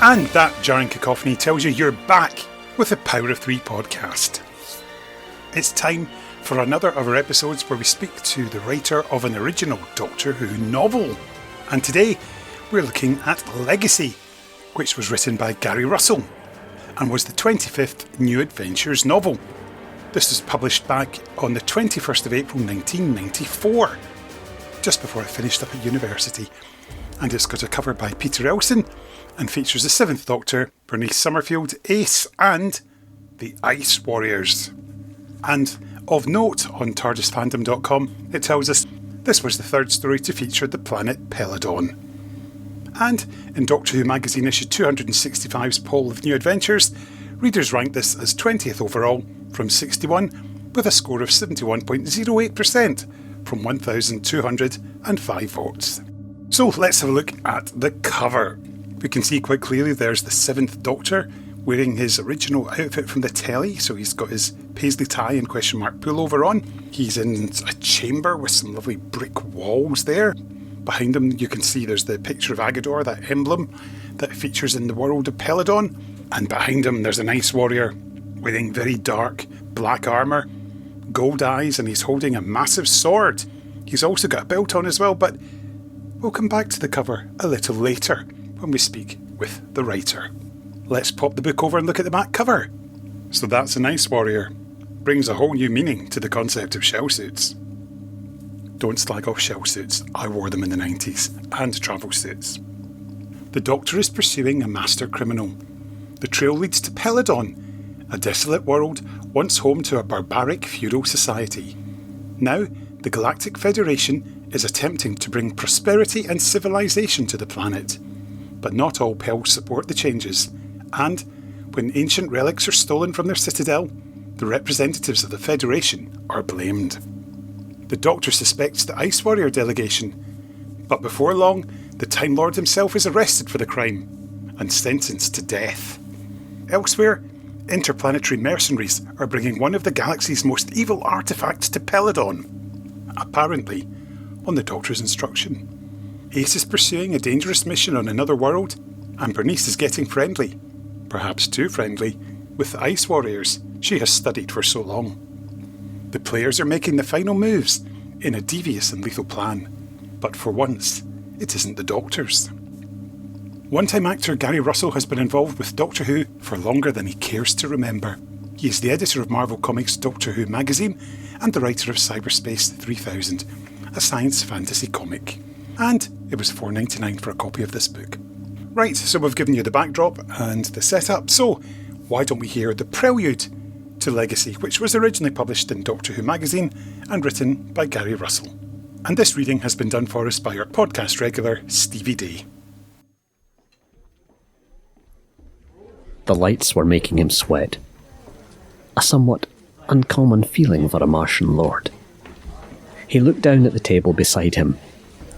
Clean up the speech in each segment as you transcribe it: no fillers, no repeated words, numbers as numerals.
And that jarring cacophony tells you you're back with the Power of Three podcast. It's time for another of our episodes where we speak to the writer of an original Doctor Who novel. And today we're looking at Legacy, which was written by Gary Russell and was the 25th New Adventures novel. This was published back on the 21st of April 1994, just before I finished up at university. And it's got a cover by Peter Elson and features the 7th Doctor, Bernice Summerfield, Ace and the Ice Warriors. And of note, on TARDISfandom.com it tells us this was the third story to feature the planet Peladon. And in Doctor Who magazine issue 265's poll of New Adventures, readers ranked this as 20th overall from 61 with a score of 71.08% from 1,205 votes. So let's have a look at the cover. We can see quite clearly there's the 7th Doctor wearing his original outfit from the telly, so he's got his paisley tie and question mark pullover on. He's in a chamber with some lovely brick walls there. Behind him you can see there's the picture of Agador, that emblem that features in the world of Peladon. And behind him there's an Ice Warrior wearing very dark black armour, gold eyes, and he's holding a massive sword. He's also got a belt on as well, but we'll come back to the cover a little later when we speak with the writer. Let's pop the book over and look at the back cover. So that's an Ice Warrior. Brings a whole new meaning to the concept of shell suits. Don't slag off shell suits. I wore them in the 90s. And travel suits. The Doctor is pursuing a master criminal. The trail leads to Peladon, a desolate world once home to a barbaric feudal society. Now, the Galactic Federation is attempting to bring prosperity and civilization to the planet. But not all Pels support the changes, and when ancient relics are stolen from their citadel, the representatives of the Federation are blamed. The Doctor suspects the Ice Warrior delegation, but before long, the Time Lord himself is arrested for the crime and sentenced to death. Elsewhere, interplanetary mercenaries are bringing one of the galaxy's most evil artefacts to Peladon, apparently on the Doctor's instruction. Ace is pursuing a dangerous mission on another world, and Bernice is getting friendly, perhaps too friendly, with the Ice Warriors she has studied for so long. The players are making the final moves in a devious and lethal plan, but for once, it isn't the Doctor's. One-time actor Gary Russell has been involved with Doctor Who for longer than he cares to remember. He is the editor of Marvel Comics' Doctor Who magazine and the writer of Cyberspace 3000, a science fantasy comic. And it was $4.99 for a copy of this book. Right, so we've given you the backdrop and the setup, so why don't we hear the prelude to Legacy, which was originally published in Doctor Who magazine and written by Gary Russell. And this reading has been done for us by our podcast regular, Stevie Day. The lights were making him sweat. A somewhat uncommon feeling for a Martian lord. He looked down at the table beside him.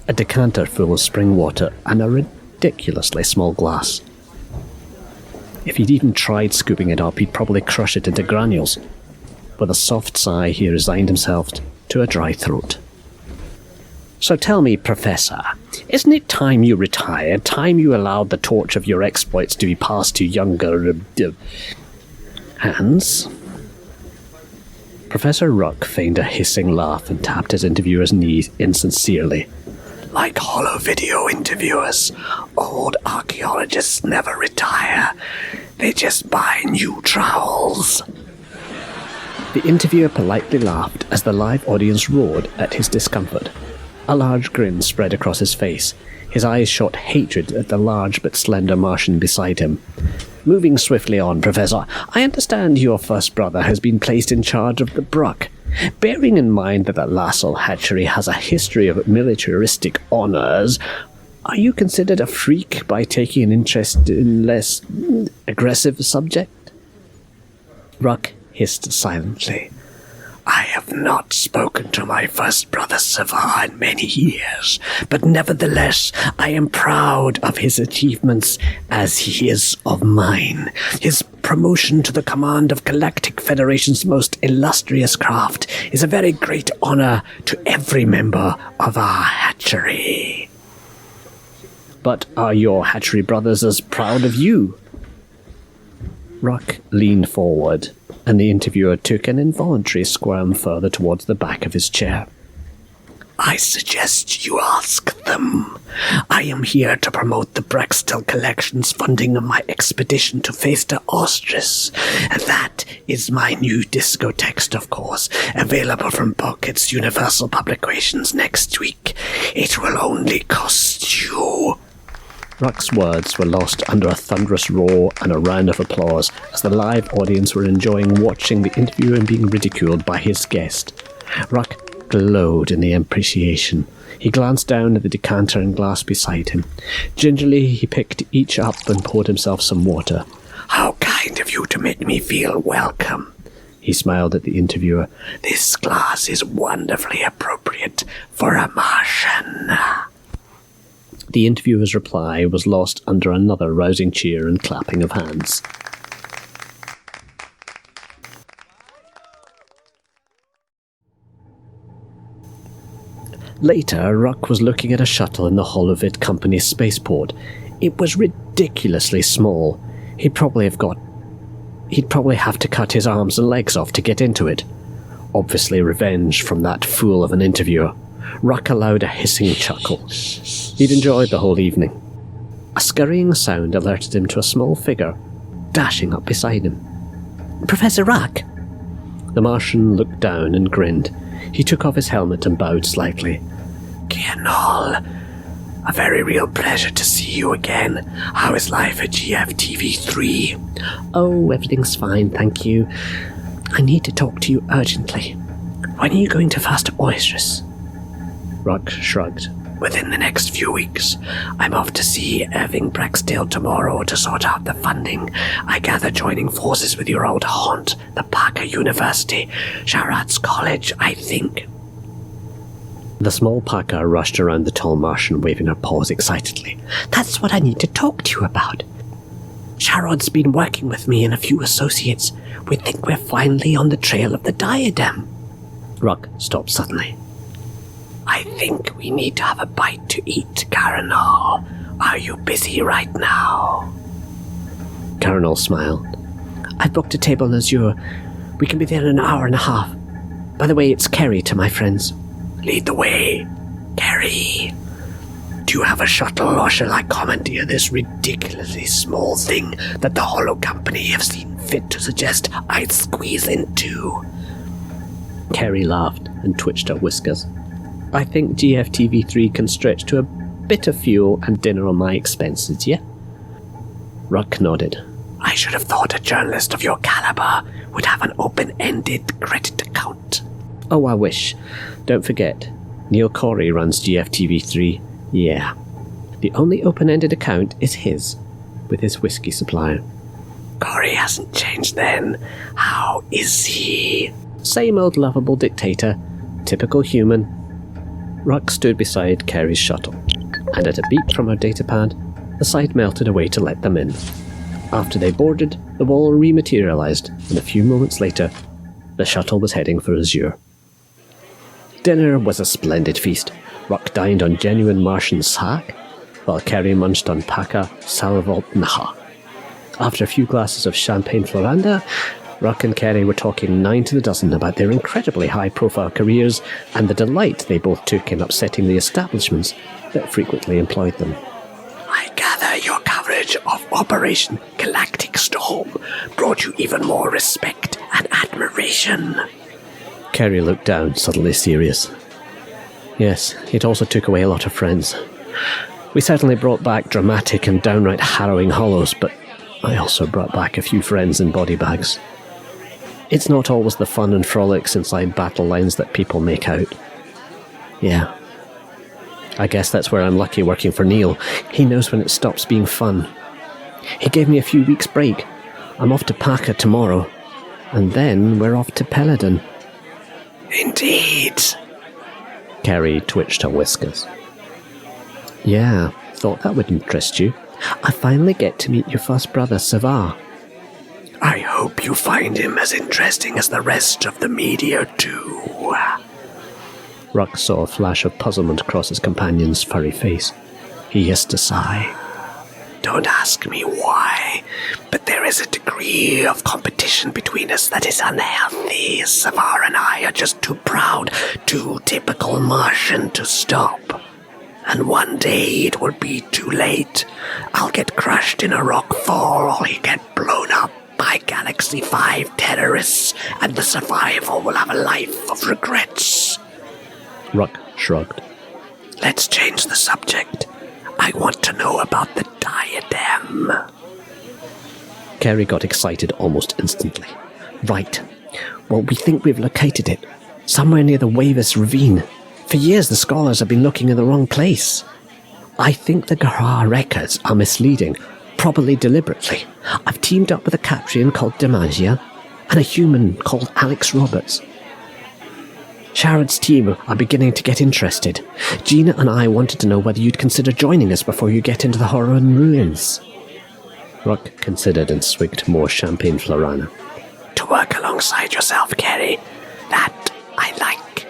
A decanter full of spring water and a ridiculously small glass. If he'd even tried scooping it up, he'd probably crush it into granules. With a soft sigh, he resigned himself to a dry throat. So tell me, Professor, isn't it time you retired? Time you allowed the torch of your exploits to be passed to younger hands? Professor Ruck feigned a hissing laugh and tapped his interviewer's knee insincerely. Like hollow video interviewers, old archaeologists never retire. They just buy new trowels. The interviewer politely laughed as the live audience roared at his discomfort. A large grin spread across his face. His eyes shot hatred at the large but slender Martian beside him. Moving swiftly on, Professor, I understand your first brother has been placed in charge of the Bruck. Bearing in mind that the Lassell hatchery has a history of militaristic honours, are you considered a freak by taking an interest in less aggressive subject? Ruck hissed silently. I have not spoken to my first brother Savar in many years, but nevertheless I am proud of his achievements as he is of mine. His promotion to the command of Galactic Federation's most illustrious craft is a very great honor to every member of our hatchery. But are your hatchery brothers as proud of you? Ruck leaned forward, and the interviewer took an involuntary squirm further towards the back of his chair. I suggest you ask them. I am here to promote the Brextel Collection's funding of my expedition to Festa Ostris. That is my new disco text, of course, available from Bucket's Universal Publications next week. It will only cost you... Ruck's words were lost under a thunderous roar and a round of applause as the live audience were enjoying watching the interviewer and being ridiculed by his guest. Ruck glowed in the appreciation. He glanced down at the decanter and glass beside him. Gingerly, he picked each up and poured himself some water. How kind of you to make me feel welcome. He smiled at the interviewer. This glass is wonderfully appropriate for a Martian. The interviewer's reply was lost under another rousing cheer and clapping of hands. Later, Ruck was looking at a shuttle in the Holovid Company's spaceport. It was ridiculously small. He'd probably have to cut his arms and legs off to get into it. Obviously revenge from that fool of an interviewer. Ruck allowed a hissing chuckle. He'd enjoyed the whole evening. A scurrying sound alerted him to a small figure dashing up beside him. Professor Ruck! The Martian looked down and grinned. He took off his helmet and bowed slightly. Kienol, a very real pleasure to see you again. How is life at GFTV3? Oh, everything's fine, thank you. I need to talk to you urgently. When are you going to Fasta Ostris? Ruck shrugged. Within the next few weeks. I'm off to see Irving Brexdale tomorrow to sort out the funding. I gather joining forces with your old haunt, the Parker University, Sharad's College, I think. The small Parker rushed around the tall Martian, waving her paws excitedly. That's what I need to talk to you about. Sharad's been working with me and a few associates. We think we're finally on the trail of the diadem. Ruck stopped suddenly. I think we need to have a bite to eat, Caranol. Are you busy right now? Caranol smiled. I've booked a table in Azure. We can be there in an hour and a half. By the way, it's Kerry to my friends. Lead the way, Kerry. Do you have a shuttle, or shall I commandeer this ridiculously small thing that the Holo Company have seen fit to suggest I'd squeeze into? Kerry laughed and twitched her whiskers. I think GFTV3 can stretch to a bit of fuel and dinner on my expenses, yeah? Ruck nodded. I should have thought a journalist of your caliber would have an open-ended credit account. Oh, I wish. Don't forget, Neil Corey runs GFTV3. Yeah. The only open-ended account is his, with his whiskey supplier. Corey hasn't changed then. How is he? Same old lovable dictator. Typical human. Ruck stood beside Kerry's shuttle, and at a beep from her datapad, the site melted away to let them in. After they boarded, the wall rematerialized, and a few moments later, the shuttle was heading for Azure. Dinner was a splendid feast. Ruck dined on genuine Martian sack, while Kerry munched on Paka Salvolt Naha. After a few glasses of Champagne Floranda, Ruck and Kerry were talking 9 to the dozen about their incredibly high-profile careers and the delight they both took in upsetting the establishments that frequently employed them. I gather your coverage of Operation Galactic Storm brought you even more respect and admiration. Kerry looked down, suddenly serious. Yes, it also took away a lot of friends. We certainly brought back dramatic and downright harrowing hollows, but I also brought back a few friends in body bags. It's not always the fun and frolics inside battle lines that people make out. Yeah. I guess that's where I'm lucky working for Neil. He knows when it stops being fun. He gave me a few weeks' break. I'm off to Paka tomorrow. And then we're off to Peladon. Indeed. Kerry twitched her whiskers. Yeah, thought that would interest you. I finally get to meet your first brother, Savar. I hope you find him as interesting as the rest of the media too. Ruck saw a flash of puzzlement cross his companion's furry face. He hissed a sigh. Don't ask me why, but there is a degree of competition between us that is unhealthy. Savar and I are just too proud, too typical Martian to stop. And one day it will be too late. I'll get crushed in a rock fall or he'll get blown up by Galaxy 5 terrorists, and the survivor will have a life of regrets. Ruck shrugged. Let's change the subject. I want to know about the diadem. Carrie got excited almost instantly. Right. Well, we think we've located it. Somewhere near the Wavis Ravine. For years the scholars have been looking in the wrong place. I think the Gahar records are misleading, probably deliberately. I've teamed up with a Caprian called Demagia and a human called Alex Roberts. Sharon's team are beginning to get interested. Gina and I wanted to know whether you'd consider joining us before you get into the Horan ruins. Ruck considered and swigged more champagne Florana. To work alongside yourself, Carrie. That I like.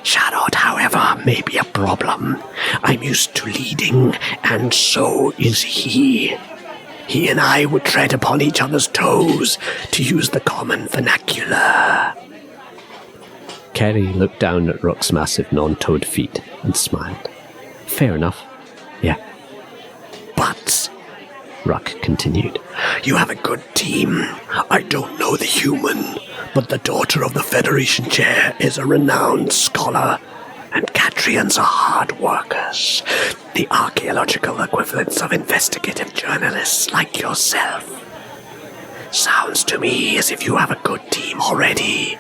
Charlotte, however, may be a problem. I'm used to leading, and so is he. He and I would tread upon each other's toes, to use the common vernacular. Carrie looked down at Ruck's massive non-toed feet and smiled. Fair enough. Yeah. But, Ruck continued, you have a good team. I don't know the human, but the daughter of the Federation chair is a renowned scholar, and Catrians are hard workers, the archaeological equivalents of investigative journalists like yourself. Sounds to me as if you have a good team already.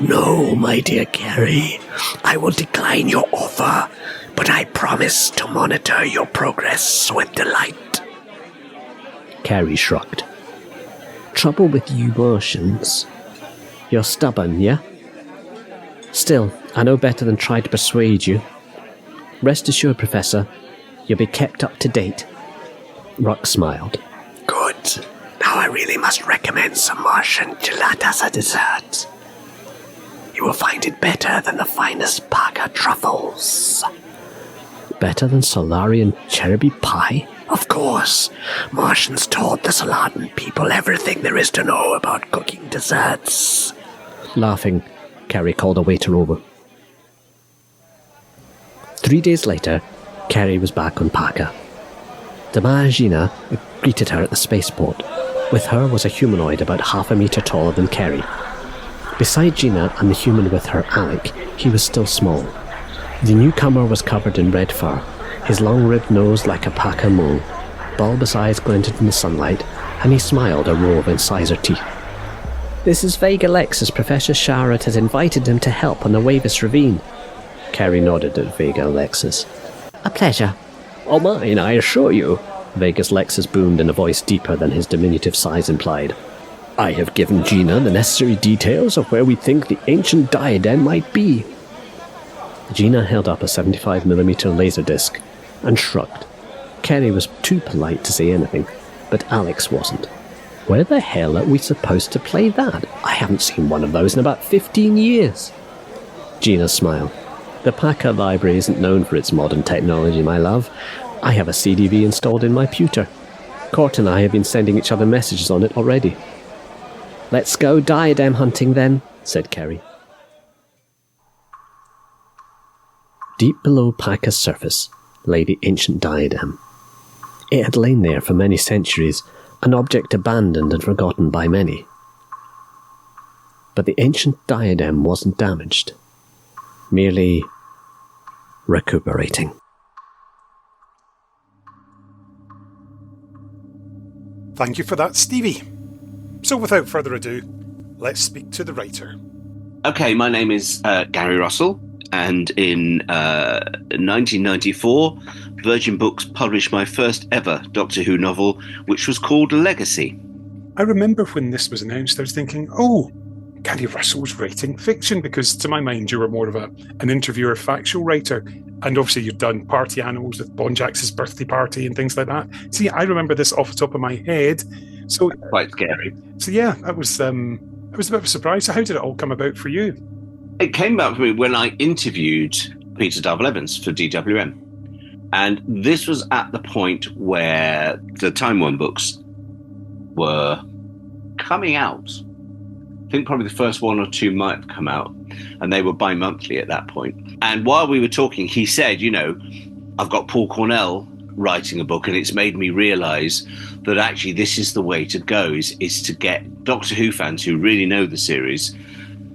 No, my dear Carrie, I will decline your offer, but I promise to monitor your progress with delight. Carrie shrugged. Trouble with you Martians. You're stubborn, yeah? Still, I know better than try to persuade you. Rest assured, Professor, you'll be kept up to date. Ruck smiled. Good. Now I really must recommend some Martian gelato as a dessert. You will find it better than the finest Paga truffles. Better than Solarian cherubby pie? Of course. Martians taught the Solarian people everything there is to know about cooking desserts. Laughing, Carrie called a waiter over. 3 days later, Carrie was back on Paga. Damagina greeted her at the spaceport. With her was a humanoid about half a metre taller than Carrie. Beside Gina and the human with her, Alec, he was still small. The newcomer was covered in red fur, his long-ribbed nose like a paca mole, bulbous eyes glinted in the sunlight, and he smiled a row of incisor teeth. This is Vega Lexus. Professor Sharrett has invited him to help on the Wavis Ravine. Carrie nodded at Vega Lexus. A pleasure. All mine, I assure you, Vegas Lexus boomed in a voice deeper than his diminutive size implied. I have given Gina the necessary details of where we think the ancient diadem might be. Gina held up a 75mm laser disc and shrugged. Carrie was too polite to say anything, but Alex wasn't. Where the hell are we supposed to play that? I haven't seen one of those in about 15 years. Gina smiled. The Paca library isn't known for its modern technology, my love. I have a CDV installed in my pewter. Court and I have been sending each other messages on it already. Let's go diadem hunting then, said Carrie. Deep below Paca's surface lay the ancient diadem. It had lain there for many centuries, an object abandoned and forgotten by many. But the ancient diadem wasn't damaged, merely recuperating. Thank you for that, Stevie. So without further ado, let's speak to the writer. Okay, my name is Gary Russell, and in 1994, Virgin Books published my first ever Doctor Who novel, which was called Legacy. I remember when this was announced, I was thinking, oh, Gary Russell's writing fiction, because to my mind you were more of an interviewer, factual writer, and obviously you've done Party Animals with Bonjax's birthday party and things like that. See, I remember this off the top of my head. So quite scary. So yeah, it was a bit of a surprise. So how did it all come about for you? It came about for me when I interviewed Peter Darvill Evans for DWM. And this was at the point where the Time One books were coming out. I think probably the first one or two might have come out, and they were bi-monthly at that point. And while we were talking, he said, I've got Paul Cornell writing a book, and it's made me realise that actually this is the way to go, is to get Doctor Who fans who really know the series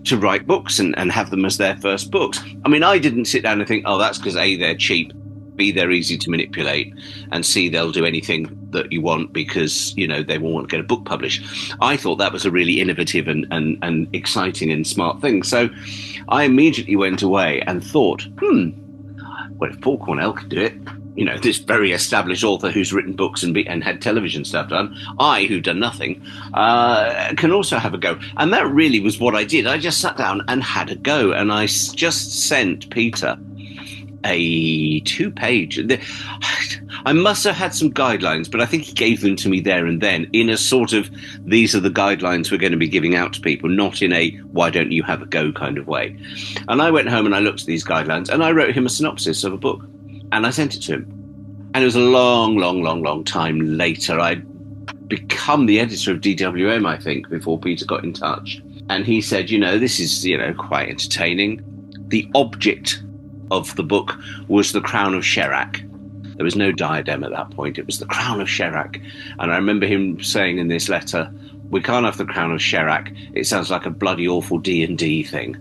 to write books and have them as their first books. I mean, I didn't sit down and think, oh, that's because A, they're cheap, B, they're easy to manipulate, and C, they'll do anything that you want because, they will want to get a book published. I thought that was a really innovative and exciting and smart thing. So I immediately went away and thought, well, if Paul Cornell could do it, this very established author who's written books and had television stuff done, I, who've done nothing, can also have a go. And that really was what I did. I just sat down and had a go. And I just sent Peter a 2-page. I must have had some guidelines, but I think he gave them to me there and then in a sort of, these are the guidelines we're going to be giving out to people, not in a why don't you have a go kind of way. And I went home and I looked at these guidelines and I wrote him a synopsis of a book and I sent it to him. And it was a long, long, long, long time later. I'd become the editor of DWM, I think, before Peter got in touch. And he said, this is, quite entertaining. The object of the book was the crown of Sherak. There was no diadem at that point. It was the crown of Sherak. And I remember him saying in this letter, we can't have the crown of Sherak. It sounds like a bloody awful D&D thing.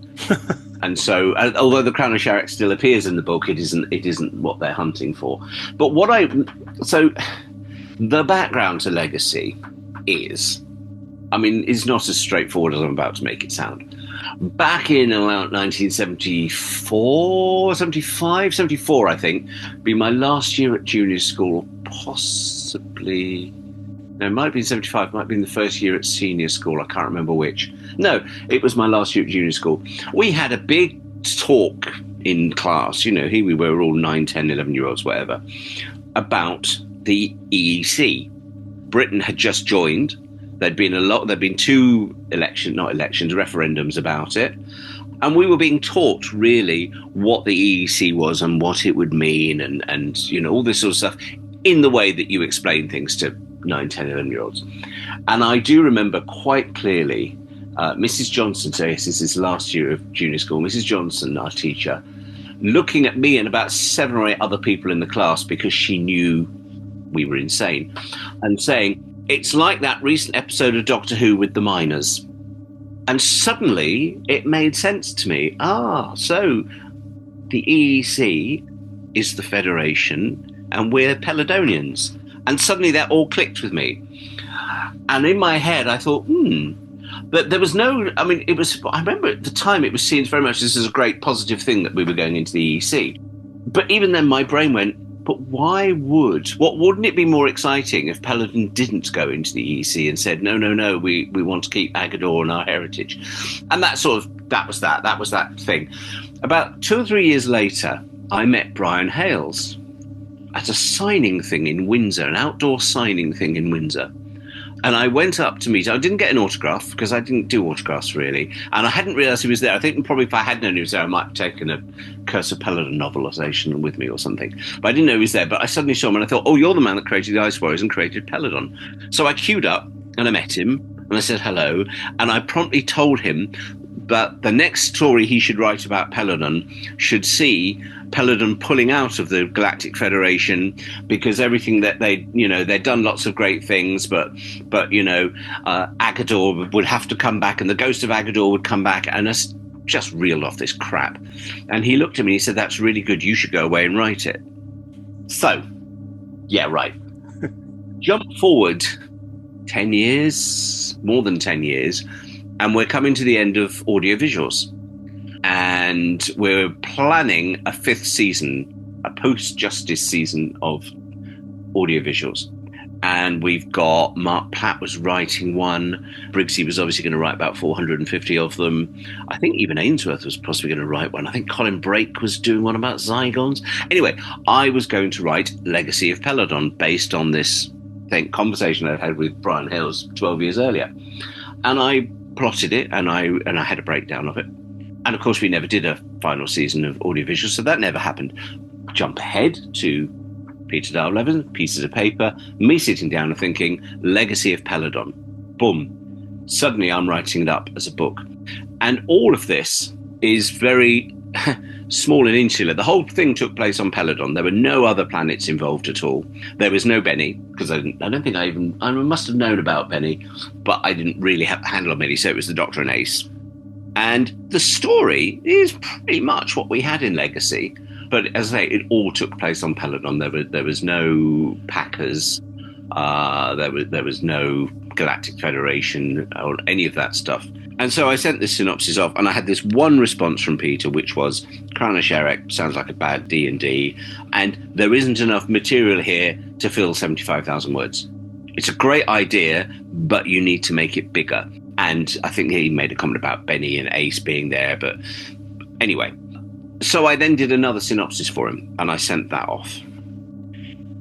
And so, although the crown of Sherak still appears in the book, it isn't what they're hunting for. But the background to Legacy is not as straightforward as I'm about to make it sound. Back in around 1974, 75, 74, I think, be my last year at junior school, possibly. No, it might have been 75, it might have been the first year at senior school, I can't remember which. No, it was my last year at junior school. We had a big talk in class, here we were all 9, 10, 11-year-olds, whatever, about the EEC. Britain had just joined. There'd been 2 referendums about it. And we were being taught really what the EEC was and what it would mean and all this sort of stuff in the way that you explain things to 9, 10, 11-year-olds. And I do remember quite clearly Mrs. Johnson, so yes, this is last year of junior school, Mrs. Johnson, our teacher, looking at me and about 7 or 8 other people in the class because she knew we were insane, and saying, it's like that recent episode of Doctor Who with the miners. And suddenly it made sense to me. So the EEC is the Federation and we're Peladonians. And suddenly that all clicked with me. And in my head I thought, But there was no, I remember at the time it was seen very much as a great positive thing that we were going into the EEC. But even then my brain went, but wouldn't it be more exciting if Peladon didn't go into the EEC and said, no, we want to keep Agador and our heritage? And that was that thing. About 2 or 3 years later, I met Brian Hales at a signing thing in Windsor, an outdoor signing thing in Windsor. And I went up to meet him. I didn't get an autograph because I didn't do autographs really. And I hadn't realised he was there. I think probably if I had known he was there, I might have taken a Curse of Peladon novelisation with me or something. But I didn't know he was there. But I suddenly saw him and I thought, oh, you're the man that created the Ice Warriors and created Peladon. So I queued up and I met him and I said hello. And I promptly told him that the next story he should write about Peladon should see Peladon pulling out of the Galactic Federation because everything that they'd done lots of great things, but Agador would have to come back and the ghost of Agador would come back and us just reeled off this crap. And he looked at me and he said, that's really good. You should go away and write it. So, yeah, right. Jump forward 10 years, more than 10 years, and we're coming to the end of audiovisuals. And we're planning a 5th season, a post-Justice season of audiovisuals. And we've got Mark Platt was writing one. Briggsy was obviously going to write about 450 of them. I think even Ainsworth was possibly going to write one. I think Colin Brake was doing one about Zygons. Anyway, I was going to write Legacy of Peladon based on this conversation I'd had with Brian Hales 12 years earlier. And I plotted it and I had a breakdown of it. And of course, we never did a final season of audiovisual, so that never happened. Jump ahead to Peter Darwell, pieces of paper, me sitting down and thinking, Legacy of Peladon. Boom. Suddenly I'm writing it up as a book. And all of this is very small and insular. The whole thing took place on Peladon. There were no other planets involved at all. There was no Benny, because I must have known about Benny, but I didn't really have a handle on Benny, so it was the Doctor and Ace. And the story is pretty much what we had in Legacy. But as I say, it all took place on Peladon. There was no Packers. There was no Galactic Federation or any of that stuff. And so I sent this synopsis off, and I had this one response from Peter, which was, Krana Sherek sounds like a bad D&D, and there isn't enough material here to fill 75,000 words. It's a great idea, but you need to make it bigger. And I think he made a comment about Benny and Ace being there, but anyway. So I then did another synopsis for him, and I sent that off.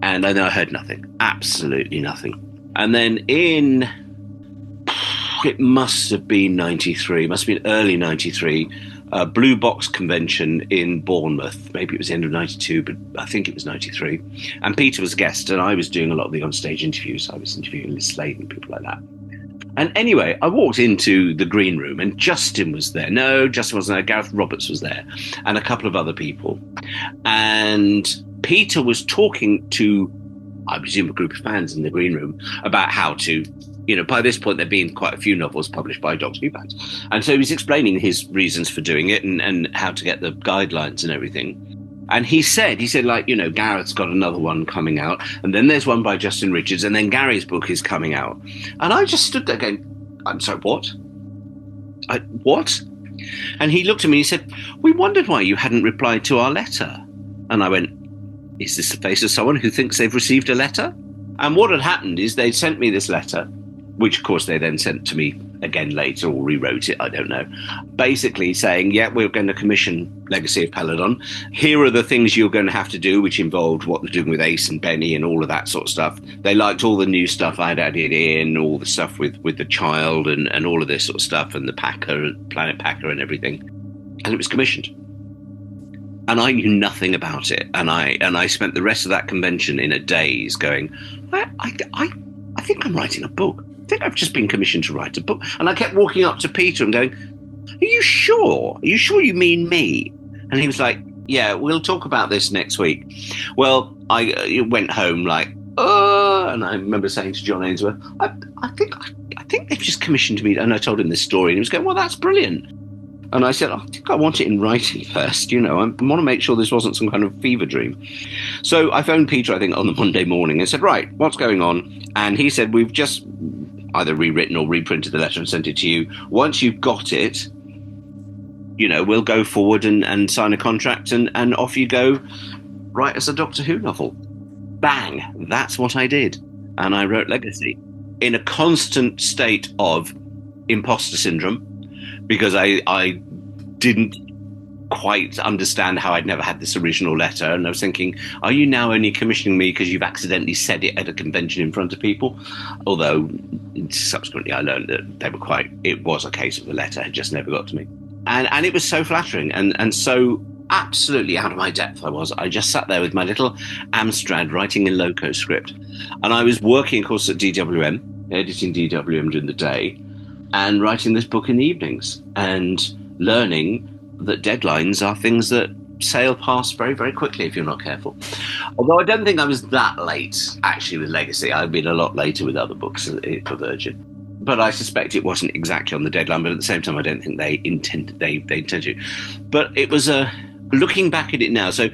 And then I heard nothing, absolutely nothing. And then it must have been 93, must have been early 93, Blue Box Convention in Bournemouth. Maybe it was the end of 92, but I think it was 93. And Peter was a guest, and I was doing a lot of the on-stage interviews. I was interviewing Liz Slade and people like that. And anyway, I walked into the green room, and Justin was there. No, Justin wasn't there. Gareth Roberts was there, and a couple of other people. And Peter was talking to, I presume, a group of fans in the green room about how to, by this point, there'd been quite a few novels published by Doctor Who fans. And so he was explaining his reasons for doing it and how to get the guidelines and everything. And he said, Gareth's got another one coming out, and then there's one by Justin Richards, and then Gary's book is coming out. And I just stood there going, I'm sorry, what? What? And he looked at me and he said, we wondered why you hadn't replied to our letter. And I went, is this the face of someone who thinks they've received a letter? And what had happened is they'd sent me this letter, which of course they then sent to me again later or rewrote it, I don't know, basically saying, yeah, we're going to commission Legacy of Peladon. Here are the things you're going to have to do, which involved what they're doing with Ace and Benny and all of that sort of stuff. They liked all the new stuff I'd added in, all the stuff with the child and all of this sort of stuff, and the Packer, Planet Packer and everything. And it was commissioned. And I knew nothing about it. And I spent the rest of that convention in a daze going, I think I'm writing a book. I think I've just been commissioned to write a book. And I kept walking up to Peter and going, are you sure? Are you sure you mean me? And he was like, yeah, we'll talk about this next week. Well, I went home like, and I remember saying to John Ainsworth, I think they've just commissioned me. And I told him this story, and he was going, well, that's brilliant. And I said, I think I want it in writing first, I want to make sure this wasn't some kind of fever dream. So I phoned Peter, I think, on the Monday morning and said, right, what's going on? And he said, we've just either rewritten or reprinted the letter and sent it to you. Once you've got it, we'll go forward and sign a contract and off you go, write us a Doctor Who novel. Bang, that's what I did. And I wrote Legacy in a constant state of imposter syndrome, because I didn't quite understand how I'd never had this original letter. And I was thinking, are you now only commissioning me because you've accidentally said it at a convention in front of people? Although subsequently I learned that it was a case of the letter had just never got to me. And it was so flattering and so absolutely out of my depth I just sat there with my little Amstrad writing in loco script. And I was working, of course, at DWM, editing DWM during the day, and writing this book in the evenings and learning that deadlines are things that sail past very, very quickly if you're not careful. Although I don't think I was that late, actually, with Legacy. I've been a lot later with other books for Virgin. But I suspect it wasn't exactly on the deadline, but at the same time, I don't think they intend to. But it was looking back at it now. So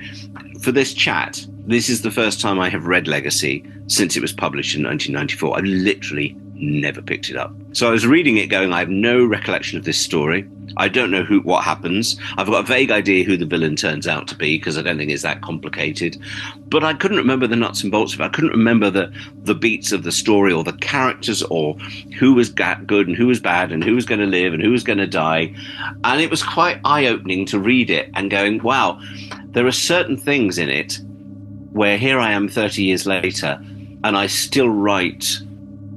for this chat, this is the first time I have read Legacy since it was published in 1994. I literally never picked it up. So I was reading it going, I have no recollection of this story. I don't know what happens. I've got a vague idea who the villain turns out to be, because I don't think it's that complicated. But I couldn't remember the nuts and bolts of it. I couldn't remember the beats of the story or the characters or who was good and who was bad and who was going to live and who was going to die. And it was quite eye-opening to read it and going, wow, there are certain things in it where here I am 30 years later and I still write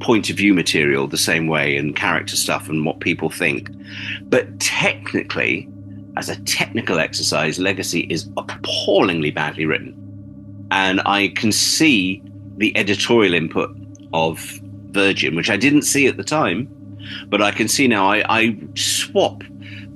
point of view material the same way and character stuff and what people think. But technically, as a technical exercise, Legacy is appallingly badly written. and I can see the editorial input of Virgin, which I didn't see at the time, but I can see now. I swap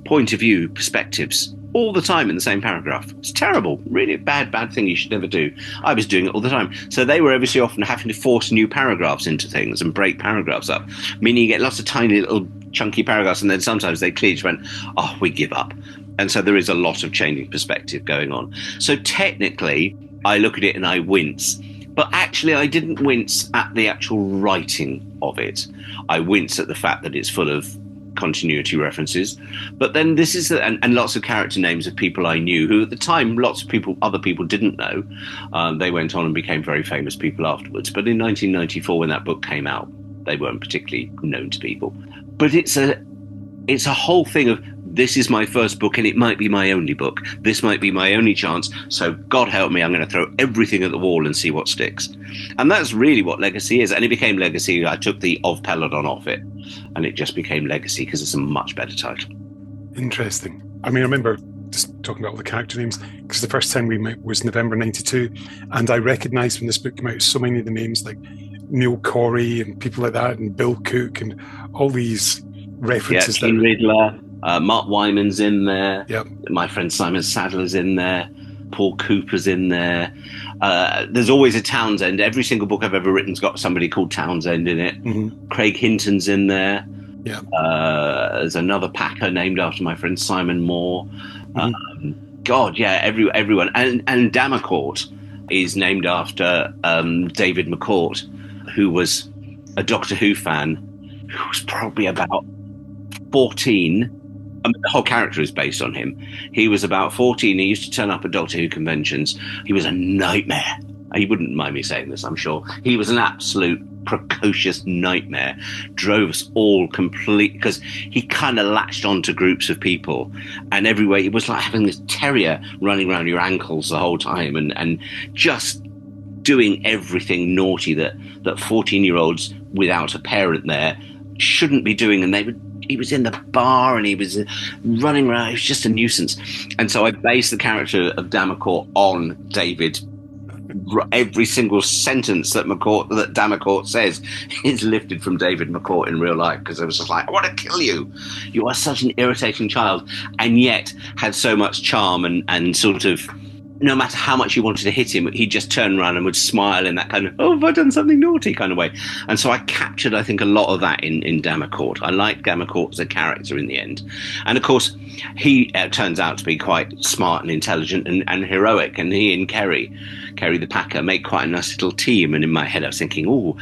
point of view perspectives all the time in the same paragraph. It's terrible, really bad thing you should never do. I was doing it all the time. So they were ever so often having to force new paragraphs into things and break paragraphs up, meaning you get lots of tiny little chunky paragraphs, and then sometimes they clearly just went, oh, we give up. And so there is a lot of changing perspective going on. So technically, I look at it and I wince. But actually, I didn't wince at the actual writing of it. I wince at the fact that it's full of continuity references. But then this is, and lots of character names of people I knew, who at the time, other people didn't know. They went on and became very famous people afterwards. But in 1994, when that book came out, they weren't particularly known to people. But it's a whole thing of, this is my first book and it might be my only book. This might be my only chance. So God help me, I'm going to throw everything at the wall and see what sticks. And that's really what Legacy is. And it became Legacy. I took the of Peladon off it and it just became Legacy because it's a much better title. Interesting. I mean, I remember just talking about all the character names because the first time we met was November 92. And I recognised when this book came out so many of the names like Neil Corey and people like that and Bill Cook and all these references. Yeah, King Riddler. Mark Wyman's in there. Yep. My friend Simon Sadler's in there. Paul Cooper's in there. There's always a Townsend. Every single book I've ever written's got somebody called Townsend in it. Mm-hmm. Craig Hinton's in there. Yeah. There's another Packer named after my friend Simon Moore. Mm-hmm. God, yeah, everyone. And Damacourt is named after David McCourt, who was a Doctor Who fan, who was probably about 14. I mean, the whole character is based on him. He was about 14. He used to turn up at Doctor Who conventions. He was a nightmare. He wouldn't mind me saying this, I'm sure. He was an absolute precocious nightmare. Drove us all complete, because he kind of latched onto groups of people. And everywhere, it was like having this terrier running around your ankles the whole time and just doing everything naughty that 14-year-olds without a parent there shouldn't be doing. And he was in the bar and he was running around. He was just a nuisance. And so I based the character of Damacourt on David. Every single sentence that Damacourt says is lifted from David McCourt in real life, because I was just like, I want to kill you. You are such an irritating child, and yet had so much charm and sort of, no matter how much you wanted to hit him, he'd just turn around and would smile in that kind of, oh, have I done something naughty kind of way. And so I captured, I think, a lot of that in Damacourt. I liked Damacourt as a character in the end. And of course, he turns out to be quite smart and intelligent and heroic. And he and Kerry the Packer, make quite a nice little team. And in my head, I was thinking, oh,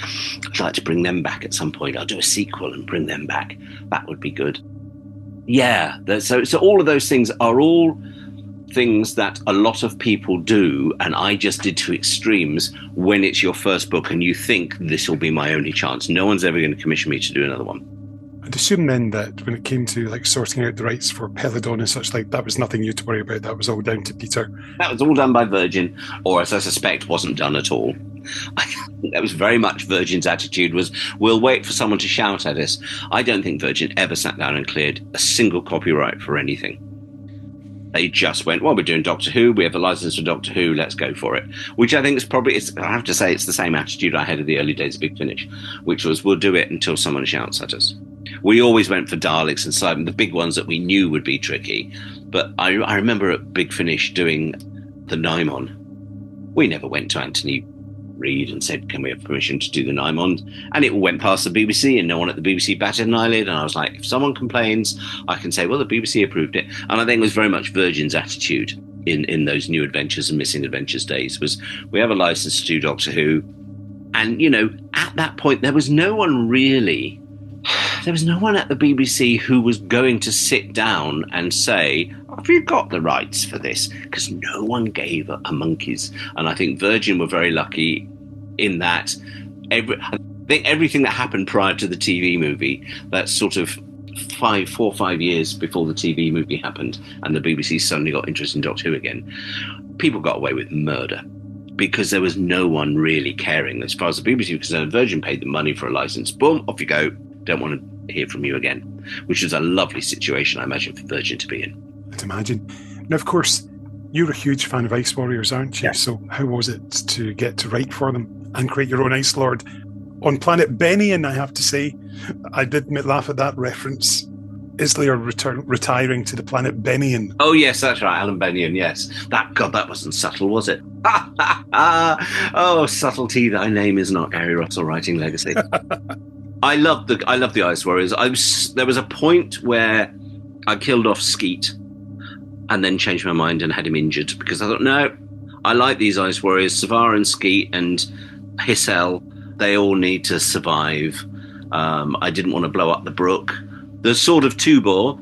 I'd like to bring them back at some point. I'll do a sequel and bring them back. That would be good. Yeah. So all of those things are all things that a lot of people do, and I just did to extremes when it's your first book and you think this will be my only chance. No one's ever going to commission me to do another one. I'd assume then that when it came to like sorting out the rights for Peladon and such, like that was nothing you to worry about. That was all down to Peter. That was all done by Virgin, or as I suspect wasn't done at all. I think that was very much Virgin's attitude was, we'll wait for someone to shout at us. I don't think Virgin ever sat down and cleared a single copyright for anything. They just went, well, we're doing Doctor Who. We have a license for Doctor Who. Let's go for it. Which I think is probably, I have to say, it's the same attitude I had at the early days of Big Finish, which was, we'll do it until someone shouts at us. We always went for Daleks and Cybermen, the big ones that we knew would be tricky. But I remember at Big Finish doing the Naimon. We never went to Anthony Reid and said, can we have permission to do the Naimon? And it all went past the BBC and no one at the BBC batted an eyelid. And I was like, if someone complains, I can say, well, the BBC approved it. And I think it was very much Virgin's attitude in those New Adventures and Missing Adventures days was, we have a license to do Doctor Who. And, you know, at that point, there was no one at the BBC who was going to sit down and say, have you got the rights for this? Because no one gave a monkey's. And I think Virgin were very lucky in that I think everything that happened prior to the TV movie, that's sort of 4 or 5 years before the TV movie happened and the BBC suddenly got interested in Doctor Who again, people got away with murder because there was no one really caring. As far as the BBC was concerned, Virgin paid the money for a license. Boom, off you go. Don't want to hear from you again, which is a lovely situation, I imagine, for Virgin to be in. I'd imagine. Now, of course, You're a huge fan of Ice Warriors, aren't you? Yeah. So how was it to get to write for them and create your own Ice Lord on planet Benian? I have to say, I did laugh at that reference. Islier retiring to the planet Benian. Oh, yes, that's right. Alan Bennion, yes. That wasn't subtle, was it? Oh, subtlety, thy name is not Gary Russell writing Legacy. I love the Ice Warriors. There was a point where I killed off Skeet and then changed my mind and had him injured because I thought, no, I like these Ice Warriors. Savar and Skeet and Hissel, they all need to survive. I didn't want to blow up the brook. The Sword of Tubor,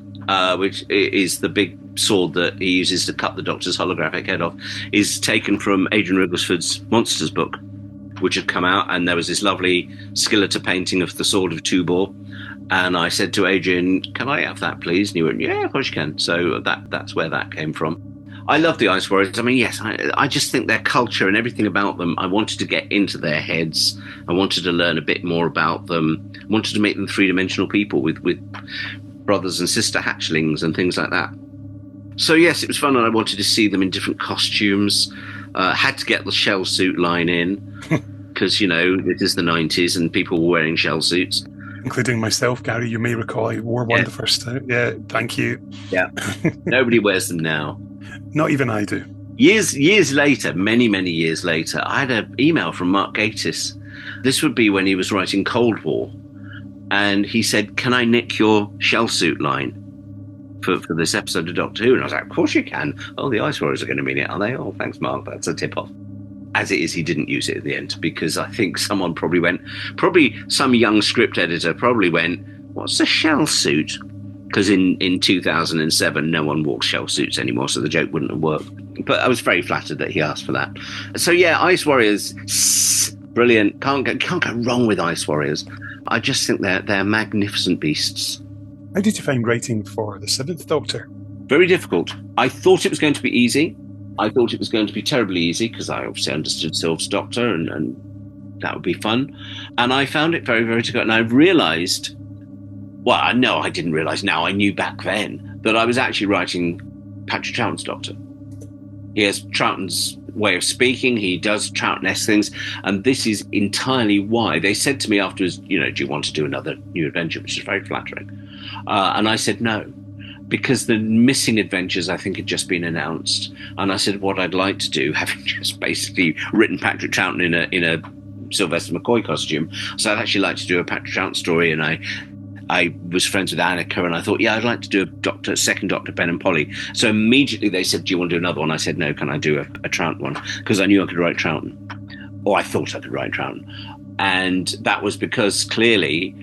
which is the big sword that he uses to cut the Doctor's holographic head off, is taken from Adrian Rigglesford's Monsters book, which had come out, and there was this lovely Skeletor painting of the Sword of Tubor. And I said to Adrian, can I have that, please? And he went, yeah, of course you can. So that's where that came from. I love the Ice Warriors. I mean, yes, I just think their culture and everything about them, I wanted to get into their heads. I wanted to learn a bit more about them. I wanted to make them three-dimensional people with brothers and sister hatchlings and things like that. So, yes, it was fun, and I wanted to see them in different costumes. Had to get the shell suit line in because, it is the 90s and people were wearing shell suits. Including myself, Gary. You may recall I wore one the first time. Yeah, thank you. Yeah. Nobody wears them now. Not even I do. Years later, many, many years later, I had an email from Mark Gatiss. This would be when he was writing Cold War. And he said, can I nick your shell suit line for this episode of Doctor Who? And I was like, of course you can. Oh, the Ice Warriors are going to be in it, are they? Oh, thanks, Mark. That's a tip-off. As it is, he didn't use it at the end because I think someone probably some young script editor probably went, what's a shell suit? Because in 2007, no one wore shell suits anymore, so the joke wouldn't have worked. But I was very flattered that he asked for that. So yeah, Ice Warriors, brilliant. Can't go wrong with Ice Warriors. I just think they're magnificent beasts. How did you find writing for the Seventh Doctor? Very difficult. I thought it was going to be easy. I thought it was going to be terribly easy because I obviously understood Sylve's Doctor and that would be fun. And I found it very, very difficult. And I realised, well, no, I didn't realise now, I knew back then that I was actually writing Patrick Troughton's Doctor. He has Troughton's way of speaking. He does Troughton-esque things. And this is entirely why. They said to me afterwards, do you want to do another new adventure, which is very flattering. And I said no. Because the missing adventures, I think, had just been announced. And I said what I'd like to do, having just basically written Patrick Troughton in a Sylvester McCoy costume. So I'd actually like to do a Patrick Troughton story. And I was friends with Annika, and I thought, yeah, I'd like to do a second Doctor, Ben and Polly. So immediately they said, do you want to do another one? I said, no, can I do a Troughton one? Because I knew I could write Troughton. Or I thought I could write Troughton. And that was because clearly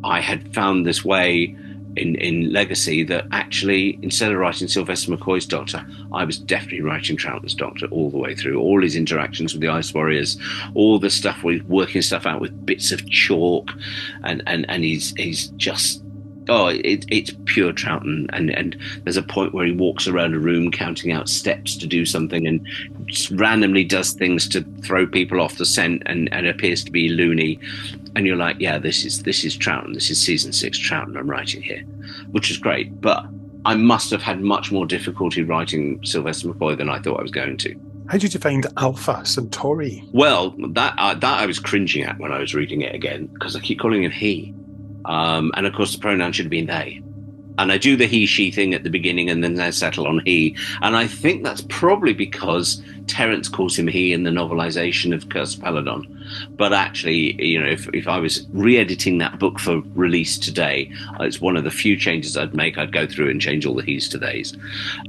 I had found this way in Legacy that actually, instead of writing Sylvester McCoy's Doctor, I was definitely writing Troughton's Doctor all the way through. All his interactions with the Ice Warriors, all the stuff where he's working stuff out with bits of chalk, and he's just, it's pure Troughton. And there's a point where he walks around a room counting out steps to do something and just randomly does things to throw people off the scent and appears to be loony. And you're like, yeah, this is Troughton. This is season 6 Troughton I'm writing here, which is great. But I must have had much more difficulty writing Sylvester McCoy than I thought I was going to. How did you find Alpha Centauri? Well, that I was cringing at when I was reading it again because I keep calling him he. And of course, the pronoun should have been they. And I do the he-she thing at the beginning and then I settle on he. And I think that's probably because Terence calls him he in the novelization of Curse of Peladon. But actually, if I was re-editing that book for release today, it's one of the few changes I'd make. I'd go through and change all the he's to they's.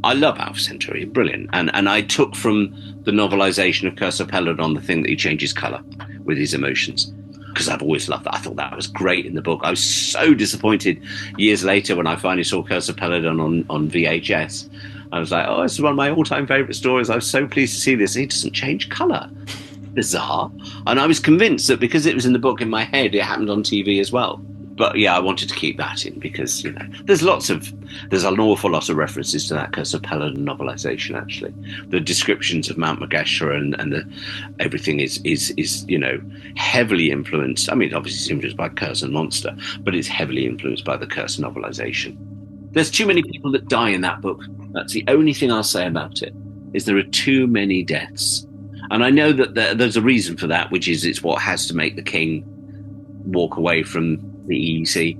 I love Alpha Centauri, brilliant. And I took from the novelization of Curse of Peladon the thing that he changes colour with his emotions. Because I've always loved that. I thought that was great in the book. I was so disappointed years later when I finally saw Curse of Peladon on VHS. I was like, this is one of my all-time favourite stories. I was so pleased to see this. He doesn't change colour. Bizarre. And I was convinced that because it was in the book in my head, it happened on TV as well. But yeah, I wanted to keep that in because, there's an awful lot of references to that Curse of Peladon novelisation, actually. The descriptions of Mount Mageshra and everything is heavily influenced. I mean, obviously it's influenced by Curse and Monster, but it's heavily influenced by the Curse novelisation. There's too many people that die in that book. That's the only thing I'll say about it. is there are too many deaths. And I know that there's a reason for that, which is it's what has to make the king walk away from the EEC.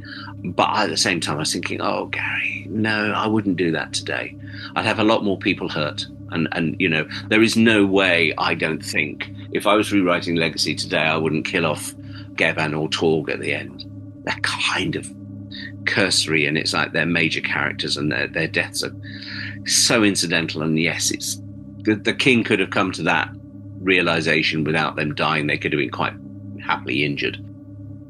But at the same time, I was thinking, oh, Gary, no, I wouldn't do that today. I'd have a lot more people hurt. And you know, there is no way, I don't think, if I was rewriting Legacy today, I wouldn't kill off Geban or Torg at the end. They're kind of cursory, and it's like they're major characters, and their deaths are so incidental. And yes, it's the king could have come to that realization without them dying. They could have been quite happily injured.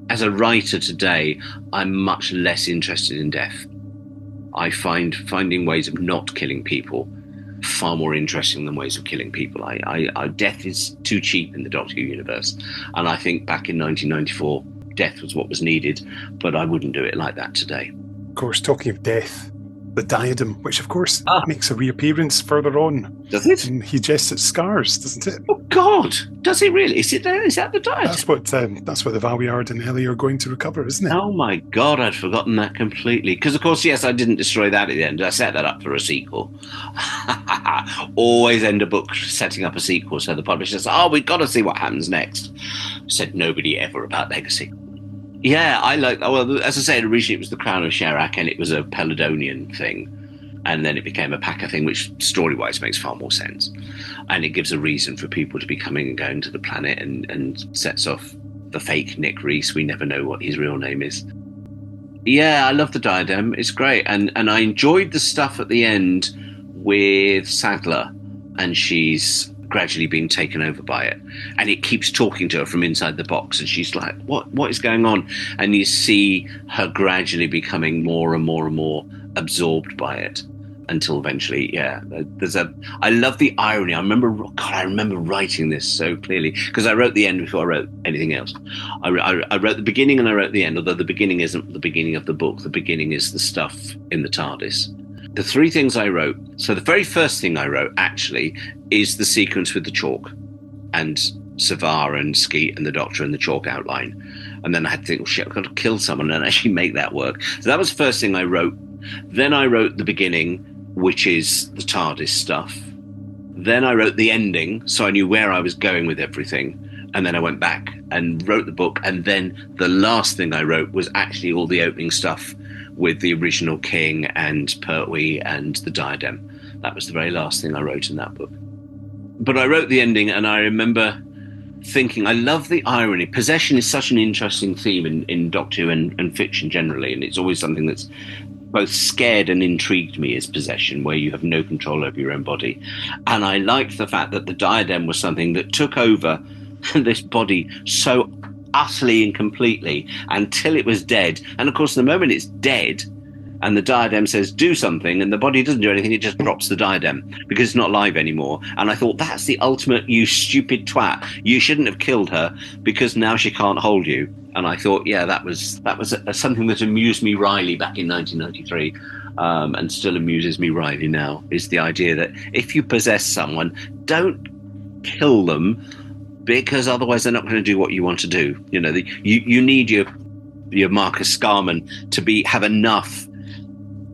As a writer today, I'm much less interested in death. I find finding ways of not killing people far more interesting than ways of killing people. Death is too cheap in the Doctor Who universe, and I think back in 1994, death was what was needed, but I wouldn't do it like that today. Of course, talking of death, the diadem, which of course makes a reappearance further on. Does it? And he jests at scars, doesn't it? Oh God, does it really? Is it there? Is that the diadem? That's what the Valyard and Ellie are going to recover, isn't it? Oh my God, I'd forgotten that completely. Because of course, yes, I didn't destroy that at the end. I set that up for a sequel. Always end a book setting up a sequel, so the publisher says, "Oh, we've got to see what happens next." Said nobody ever about Legacy. Yeah, I like. Well, as I said, originally it was the Crown of Sherak, and it was a Peladonian thing, and then it became a Packer thing, which story-wise makes far more sense, and it gives a reason for people to be coming and going to the planet, and sets off the fake Nick Reese. We never know what his real name is. Yeah, I love the diadem. It's great, and I enjoyed the stuff at the end with Sadler, and she's gradually being taken over by it, and it keeps talking to her from inside the box, and she's like, what is going on? And you see her gradually becoming more and more and more absorbed by it, until eventually, I love the irony. I remember writing this so clearly, because I wrote the end before I wrote anything else. I wrote the beginning and I wrote the end, although the beginning isn't the beginning of the book. The beginning is the stuff in the TARDIS. The three things I wrote, so the very first thing I wrote actually is the sequence with the chalk and Savar and Skeet and the Doctor and the chalk outline. And then I had to think, well, shit, I've got to kill someone and actually make that work. So that was the first thing I wrote. Then I wrote the beginning, which is the TARDIS stuff. Then I wrote the ending, so I knew where I was going with everything. And then I went back and wrote the book. And then the last thing I wrote was actually all the opening stuff with the original king and Pertwee and the diadem. That was the very last thing I wrote in that book. But I wrote the ending, and I remember thinking, I love the irony. Possession is such an interesting theme in Doctor Who and fiction generally, and it's always something that's both scared and intrigued me, is possession, where you have no control over your own body. And I liked the fact that the diadem was something that took over this body so utterly and completely until it was dead. And of course, the moment it's dead and the diadem says do something and the body doesn't do anything, it just drops the diadem because it's not live anymore. And I thought, that's the ultimate, you stupid twat. You shouldn't have killed her because now she can't hold you. And I thought, yeah, that was something that amused me wryly back in 1993, and still amuses me wryly now, is the idea that if you possess someone, don't kill them, because otherwise they're not going to do what you want to do. You know, you need your Marcus Scarman to have enough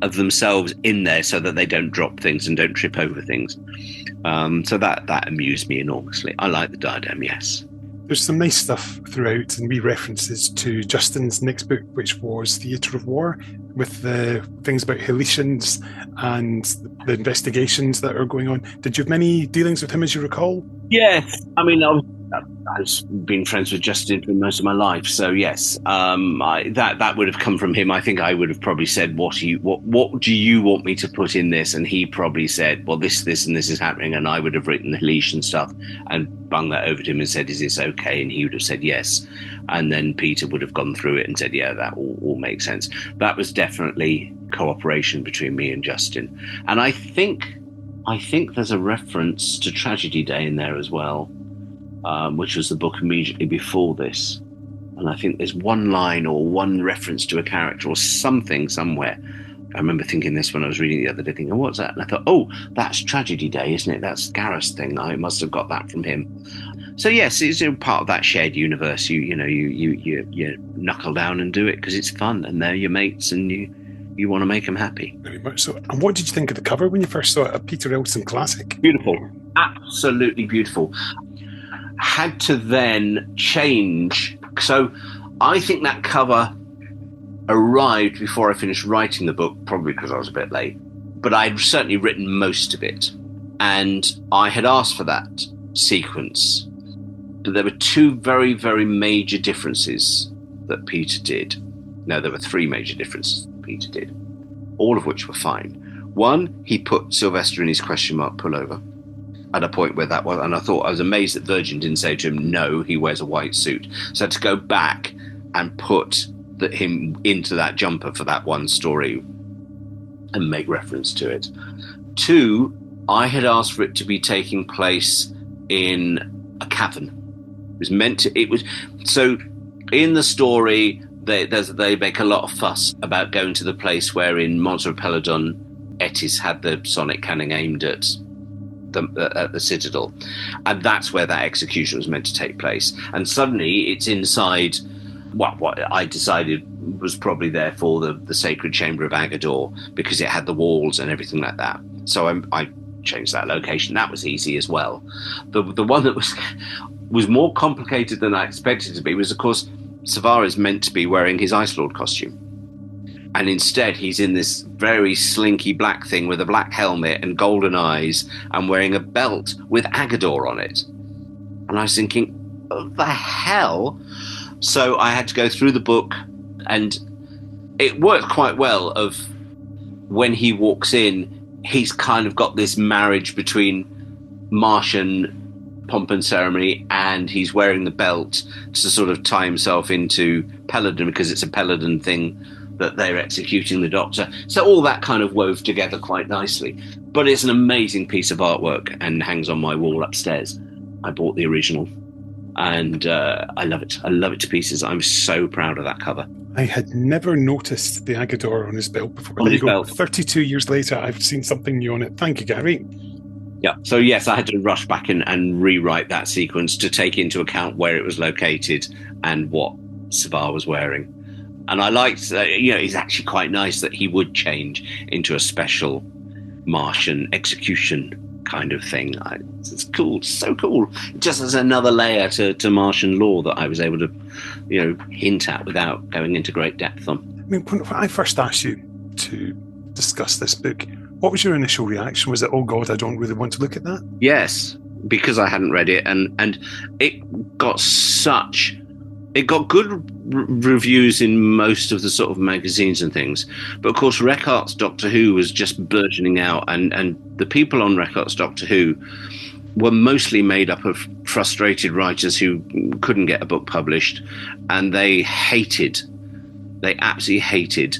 of themselves in there so that they don't drop things and don't trip over things. So that amused me enormously. I like the diadem, yes. There's some nice stuff throughout, and wee references to Justin's next book, which was Theatre of War, with the things about Helicians and the investigations that are going on. Did you have many dealings with him, as you recall? Yes. I mean, I've been friends with Justin for most of my life, so yes, that would have come from him. I think I would have probably said, what do you want me to put in this? And he probably said, well, this and this is happening, and I would have written the Helician stuff and bung that over to him and said, is this okay? And he would have said yes. And then Peter would have gone through it and said, yeah, that all makes sense. That was definitely cooperation between me and Justin. And I think there's a reference to Tragedy Day in there as well, which was the book immediately before this. And I think there's one line or one reference to a character or something somewhere. I remember thinking this when I was reading it the other day, thinking, what's that? And I thought, oh, that's Tragedy Day, isn't it? That's Gareth's thing. I must have got that from him. So yes, it's part of that shared universe. You knuckle down and do it because it's fun, and they're your mates, and you want to make them happy. Very much so. And what did you think of the cover when you first saw it? A Peter Elson classic. Beautiful. Absolutely beautiful. Had to then change. So I think that cover arrived before I finished writing the book, probably because I was a bit late. But I'd certainly written most of it. And I had asked for that sequence. But there were two very, very major differences that Peter did. No, there were three major differences that Peter did, all of which were fine. One, he put Sylvester in his question mark pullover at a point where that was, and I was amazed that Virgin didn't say to him, no, he wears a white suit. So I had to go back and put him into that jumper for that one story and make reference to it. Two, I had asked for it to be taking place in a cavern. So in the story, they make a lot of fuss about going to the place where in Monster of Peladon, Etis had the sonic cannon aimed at the Citadel. And that's where that execution was meant to take place. And suddenly it's inside what I decided was probably there for the sacred chamber of Agador, because it had the walls and everything like that. So I changed that location. That was easy as well. The one that was more complicated than I expected it to be was, of course, Savara is meant to be wearing his Ice Lord costume. And instead, he's in this very slinky black thing with a black helmet and golden eyes and wearing a belt with Agador on it. And I was thinking, what the hell? So I had to go through the book, and it worked quite well of when he walks in, he's kind of got this marriage between Martian pomp and ceremony, and he's wearing the belt to sort of tie himself into Peladon, because it's a Peladon thing that they're executing the Doctor. So all that kind of wove together quite nicely. But it's an amazing piece of artwork and hangs on my wall upstairs. I bought the original, and I love it. I love it to pieces. I'm so proud of that cover. I had never noticed the Agador on his belt before. On his belt. 32 years later, I've seen something new on it. Thank you, Gary. Yeah. So yes, I had to rush back and rewrite that sequence to take into account where it was located and what Savara was wearing. And I liked, it's actually quite nice that he would change into a special Martian execution kind of thing. It's cool. It's so cool. Just as another layer to Martian law that I was able to, hint at without going into great depth on. I mean, when I first asked you to discuss this book, what was your initial reaction? Was it, oh God, I don't really want to look at that? Yes, because I hadn't read it, and it got good reviews in most of the sort of magazines and things. But of course, Reckhart's Doctor Who was just burgeoning out, and the people on Reckhart's Doctor Who were mostly made up of frustrated writers who couldn't get a book published, and they absolutely hated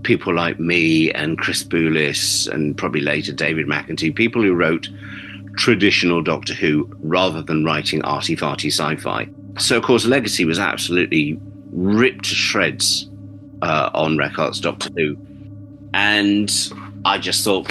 people like me and Chris Boulis and probably later David McEntee, people who wrote traditional Doctor Who rather than writing arty-farty sci-fi. So, of course, Legacy was absolutely ripped to shreds on Reckhart's Doctor Who. And I just thought,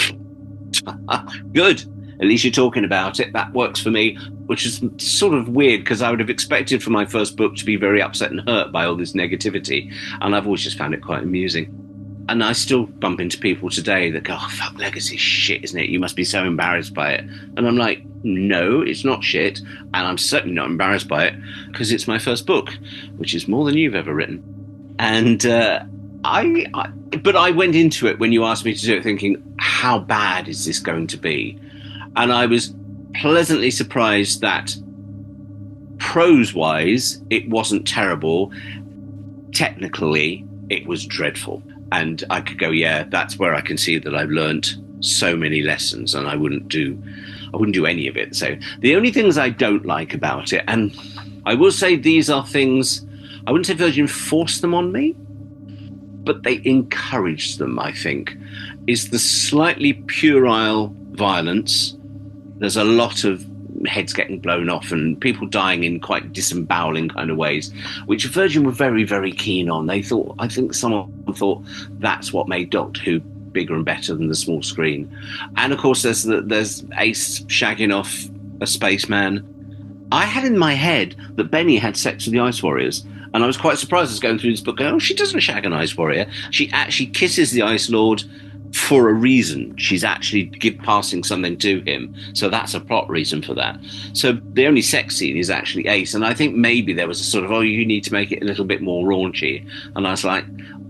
good, at least you're talking about it. That works for me, which is sort of weird because I would have expected for my first book to be very upset and hurt by all this negativity. And I've always just found it quite amusing. And I still bump into people today that go, oh, fuck, Legacy's shit, isn't it? You must be so embarrassed by it. And I'm like, no, it's not shit. And I'm certainly not embarrassed by it because it's my first book, which is more than you've ever written. And but I went into it when you asked me to do it thinking, how bad is this going to be? And I was pleasantly surprised that prose-wise, it wasn't terrible. Technically, it was dreadful. And I could go, yeah, that's where I can see that I've learnt so many lessons, and I wouldn't do any of it. So the only things I don't like about it, and I will say these are things, I wouldn't say Virgin forced them on me, but they encouraged them, I think, is the slightly puerile violence. There's a lot of heads getting blown off and people dying in quite disemboweling kind of ways, which Virgin were very, very keen on. I think someone thought that's what made Doctor Who bigger and better than the small screen. And of course, there's Ace shagging off a spaceman. I had in my head that Benny had sex with the Ice Warriors, And I was quite surprised as going through this book, going, oh, she doesn't shag an Ice Warrior. She actually kisses the Ice Lord for a reason. She's actually passing something to him. So that's a plot reason for that. So the only sex scene is actually Ace. And I think maybe there was a sort of, oh, you need to make it a little bit more raunchy. And I was like,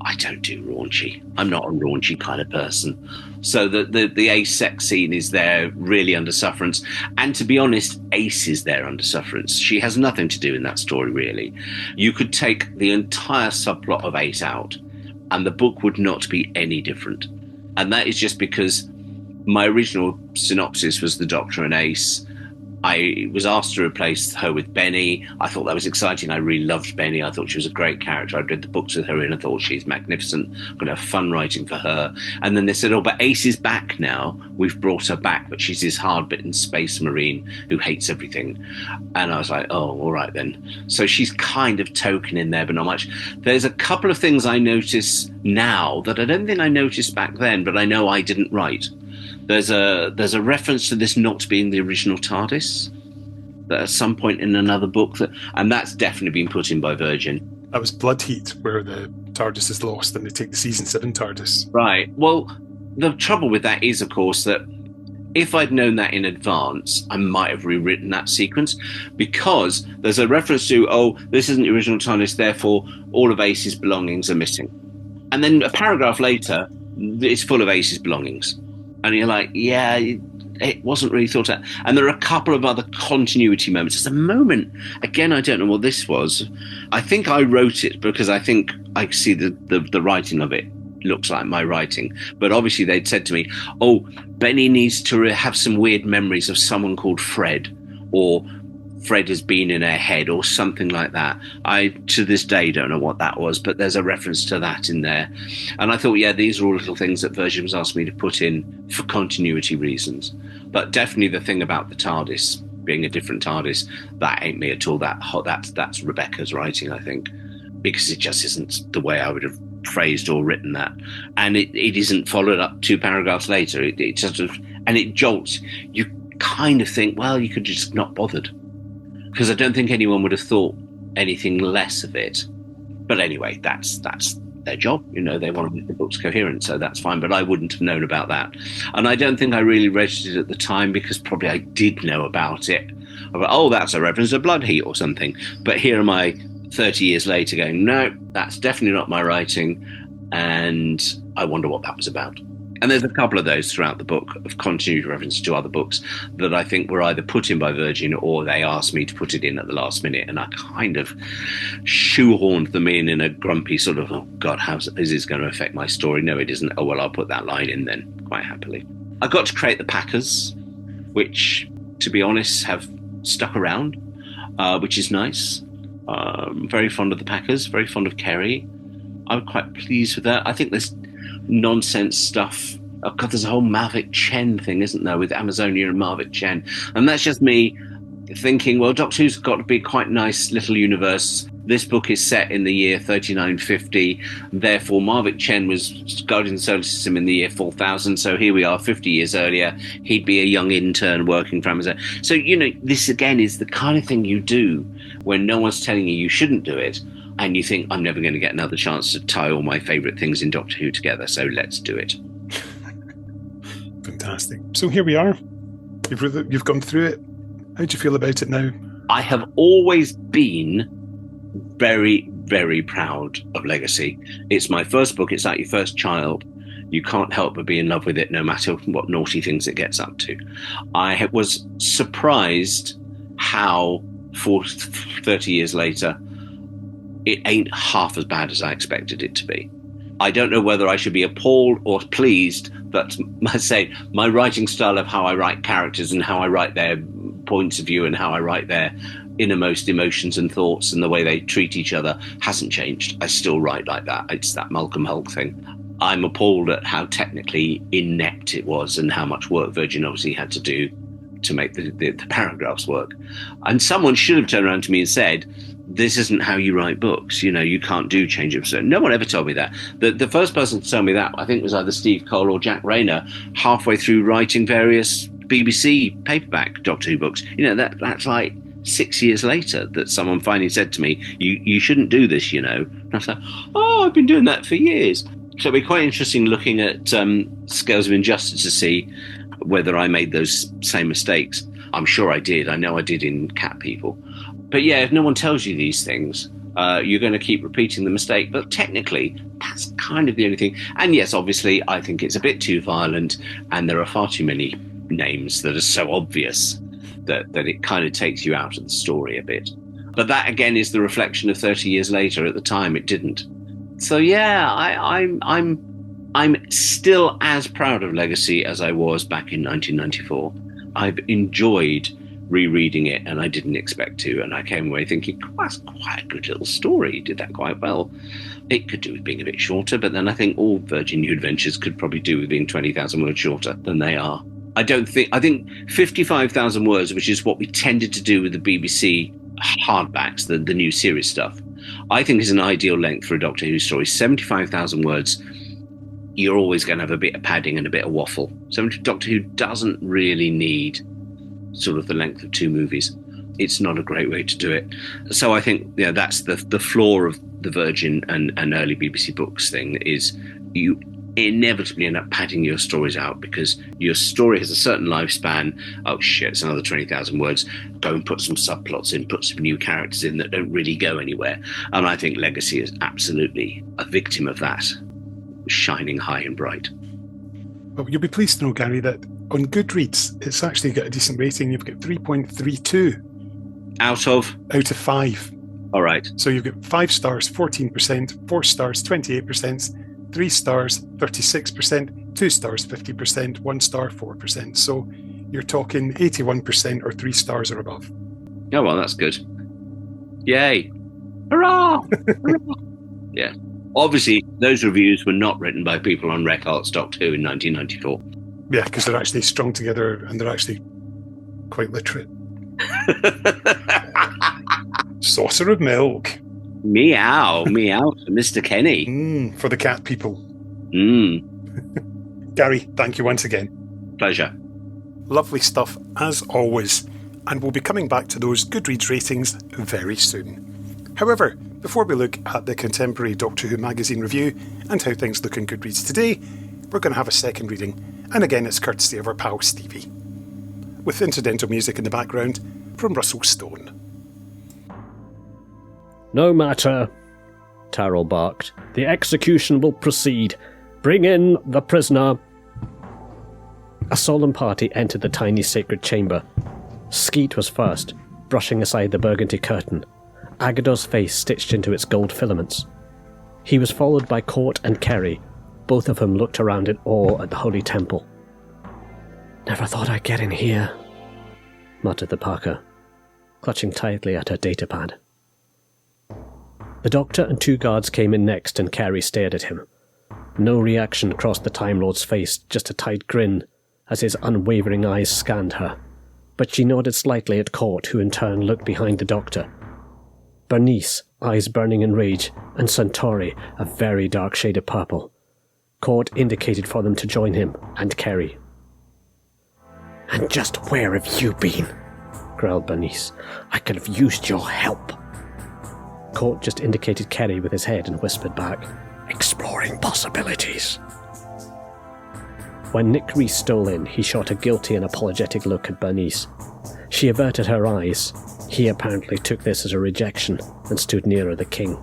I don't do raunchy. I'm not a raunchy kind of person. So the Ace sex scene is there really under sufferance. And to be honest, Ace is there under sufferance. She has nothing to do in that story, really. You could take the entire subplot of Ace out and the book would not be any different. And that is just because my original synopsis was the Doctor and Ace. I was asked to replace her with Benny. I thought that was exciting. I really loved Benny. I thought she was a great character. I'd read the books with her in. I thought she's magnificent. I'm going to have fun writing for her. And then they said, oh, but Ace is back now. We've brought her back, but she's this hard-bitten space marine who hates everything. And I was like, oh, all right then. So she's kind of token in there, but not much. There's a couple of things I notice now that I don't think I noticed back then, but I know I didn't write. There's a reference to this not being the original TARDIS that at some point in another book, and that's definitely been put in by Virgin. That was Blood Heat, where the TARDIS is lost and they take the Season 7 TARDIS. Right. Well, the trouble with that is, of course, that if I'd known that in advance, I might have rewritten that sequence, because there's a reference to, oh, this isn't the original TARDIS, therefore all of Ace's belongings are missing. And then a paragraph later, it's full of Ace's belongings. And you're like, yeah, it wasn't really thought out. And there are a couple of other continuity moments. There's a moment, again, I don't know what this was. I think I wrote it because I think I see the writing of it looks like my writing. But obviously they'd said to me, oh, Benny needs to have some weird memories of someone called Fred, or Fred has been in her head, or something like that. I, to this day, don't know what that was, but there's a reference to that in there. And I thought, yeah, these are all little things that Virgin was asking me to put in for continuity reasons. But definitely the thing about the TARDIS being a different TARDIS, that ain't me at all. That's Rebecca's writing, I think, because it just isn't the way I would have phrased or written that. And it isn't followed up 2 paragraphs later. It sort of, and it jolts. You kind of think, well, you could just not bothered. Because I don't think anyone would have thought anything less of it. But anyway, that's their job. You know, they want to make the books coherent, so that's fine. But I wouldn't have known about that. And I don't think I really registered it at the time, because probably I did know about it. About, oh, that's a reference to Blood Heat or something. But here am I 30 years later going, no, that's definitely not my writing. And I wonder what that was about. And there's a couple of those throughout the book of continuity references to other books that I think were either put in by Virgin or they asked me to put it in at the last minute. And I kind of shoehorned them in a grumpy sort of, oh, God, how is this going to affect my story? No, it isn't. Oh, well, I'll put that line in then, quite happily. I got to create the Packers, which, to be honest, have stuck around, which is nice. Very fond of the Packers, very fond of Kerry. I'm quite pleased with that. I think there's nonsense stuff. Oh God, there's a whole Mavic Chen thing, isn't there, with Amazonia and Mavic Chen? And that's just me thinking, well, Doctor Who's got to be quite nice little universe. This book is set in the year 3950. Therefore, Mavic Chen was guiding the solar system in the year 4000. So here we are, 50 years earlier. He'd be a young intern working for Amazon. So, you know, this again is the kind of thing you do when no one's telling you shouldn't do it. And you think, I'm never going to get another chance to tie all my favourite things in Doctor Who together, so let's do it. Fantastic. So here we are. You've gone through it. How do you feel about it now? I have always been very, very proud of Legacy. It's my first book. It's like your first child. You can't help but be in love with it, no matter what naughty things it gets up to. I was surprised how, 30 years later, it ain't half as bad as I expected it to be. I don't know whether I should be appalled or pleased, but I say my writing style of how I write characters and how I write their points of view and how I write their innermost emotions and thoughts and the way they treat each other hasn't changed. I still write like that. It's that Malcolm Hulk thing. I'm appalled at how technically inept it was and how much work Virgin obviously had to do to make the paragraphs work. And someone should have turned around to me and said, this isn't how you write books. You know, you can't do change of. So no one ever told me that. The first person to tell me that, I think, was either Steve Cole or Jack Rayner, halfway through writing various BBC paperback Doctor Who books. You know, that's like 6 years later that someone finally said to me, you shouldn't do this, you know. And I was like, oh, I've been doing that for years. So it'll be quite interesting looking at Scales of Injustice to see whether I made those same mistakes. I'm sure I did. I know I did in Cat People. But yeah, if no one tells you these things, you're going to keep repeating the mistake. But technically, that's kind of the only thing. And yes, obviously, I think it's a bit too violent, and there are far too many names that are so obvious that it kind of takes you out of the story a bit. But that, again, is the reflection of 30 years later. At the time, it didn't. So yeah, I'm still as proud of Legacy as I was back in 1994. I've enjoyed rereading it, and I didn't expect to, and I came away thinking, that's quite a good little story. He did that quite well. It could do with being a bit shorter, but then I think all Virgin New Adventures could probably do with being 20,000 words shorter than they are. I think 55,000 words, which is what we tended to do with the BBC hardbacks, the new series stuff, I think is an ideal length for a Doctor Who story. 75,000 words, you're always going to have a bit of padding and a bit of waffle. So Doctor Who doesn't really need sort of the length of 2 movies. It's not a great way to do it. So I think that's the flaw of the Virgin and early BBC books thing, is you inevitably end up padding your stories out because your story has a certain lifespan. Oh shit, it's another 20,000 words. Go and put some subplots in, put some new characters in that don't really go anywhere. And I think Legacy is absolutely a victim of that, shining high and bright. Well, you'll be pleased to know, Gary, that on Goodreads, it's actually got a decent rating. You've got 3.32 out of 5. All right. So you've got 5 stars, 14%, 4 stars, 28%, 3 stars, 36%, 2 stars, 50%, 1 star, 4%. So you're talking 81% or 3 stars or above. Oh, well, that's good. Yay. Hurrah! Hurrah! Yeah. Obviously, those reviews were not written by people on Rec Arts Doctor Who in 1994. Yeah, because they're actually strung together and they're actually quite literate. Saucer of milk. Meow, meow for Mr. Kenny. For the cat people. Mm. Gary, thank you once again. Pleasure. Lovely stuff, as always. And we'll be coming back to those Goodreads ratings very soon. However, before we look at the contemporary Doctor Who magazine review and how things look in Goodreads today, we're going to have a second reading, and again it's courtesy of our pal Stevie, with incidental music in the background from Russell Stone. No matter, Tyrrell barked. The execution will proceed. Bring in the prisoner. A solemn party entered the tiny sacred chamber. Skeet was first, brushing aside the burgundy curtain, Agador's face stitched into its gold filaments. He was followed by Court and Kerry, both of whom looked around in awe at the holy temple. Never thought I'd get in here, muttered the Parker, clutching tightly at her datapad. The Doctor and 2 guards came in next, and Carrie stared at him. No reaction crossed the Time Lord's face, just a tight grin, as his unwavering eyes scanned her. But she nodded slightly at Court, who in turn looked behind the Doctor. Bernice, eyes burning in rage, and Centauri, a very dark shade of purple. Court indicated for them to join him, and Carrie. "And just where have you been?" growled Bernice. "I could have used your help." Court just indicated Kerry with his head and whispered back, "Exploring possibilities." When Nick Reese stole in, he shot a guilty and apologetic look at Bernice. She averted her eyes. He apparently took this as a rejection and stood nearer the king.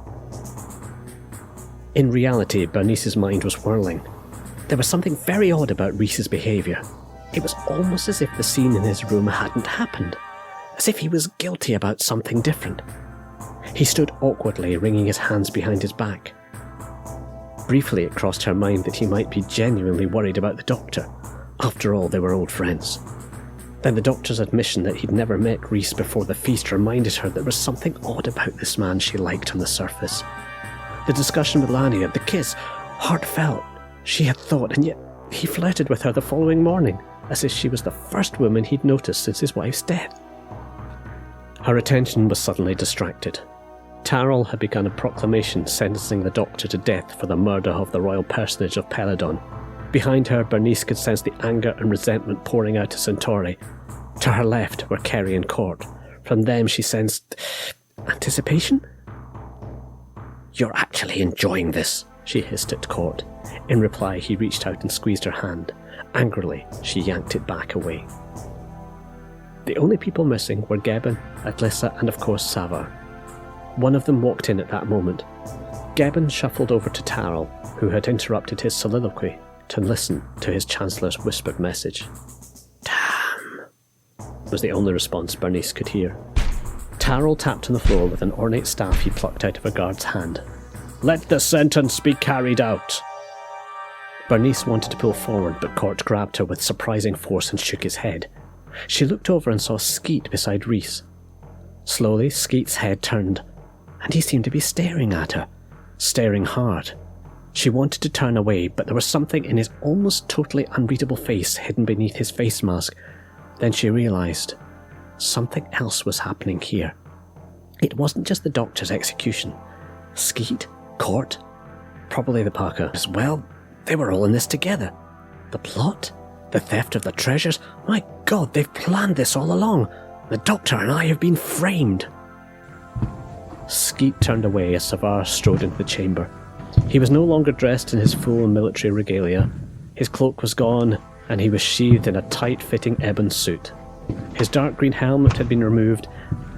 In reality, Bernice's mind was whirling. There was something very odd about Reese's behaviour. It was almost as if the scene in his room hadn't happened, as if he was guilty about something different. He stood awkwardly, wringing his hands behind his back. Briefly it crossed her mind that he might be genuinely worried about the Doctor. After all, they were old friends. Then the Doctor's admission that he'd never met Reese before the feast reminded her there was something odd about this man she liked on the surface. The discussion with Lania, the kiss, heartfelt, she had thought, and yet he flirted with her the following morning, as if she was the first woman he'd noticed since his wife's death. Her attention was suddenly distracted. Tyrrell had begun a proclamation sentencing the Doctor to death for the murder of the royal personage of Peladon. Behind her, Bernice could sense the anger and resentment pouring out of Centauri. To her left were Kerry and Court. From them she sensed anticipation. "You're actually enjoying this," she hissed at Court. In reply, he reached out and squeezed her hand. Angrily, she yanked it back away. The only people missing were Gebben, Atlissa, and of course Savar. One of them walked in at that moment. Gebben shuffled over to Tarl, who had interrupted his soliloquy, to listen to his Chancellor's whispered message. "Damn," was the only response Bernice could hear. Tarl tapped on the floor with an ornate staff he plucked out of a guard's hand. "Let the sentence be carried out." Bernice wanted to pull forward, but Court grabbed her with surprising force and shook his head. She looked over and saw Skeet beside Rhys. Slowly, Skeet's head turned, and he seemed to be staring at her, staring hard. She wanted to turn away, but there was something in his almost totally unreadable face hidden beneath his face mask. Then she realised something else was happening here. It wasn't just the Doctor's execution. Skeet, Court, probably the Parker as well. They were all in this together. The plot? The theft of the treasures? My God, they've planned this all along. The Doctor and I have been framed. Skeet turned away as Savar strode into the chamber. He was no longer dressed in his full military regalia. His cloak was gone, and he was sheathed in a tight-fitting ebon suit. His dark green helmet had been removed,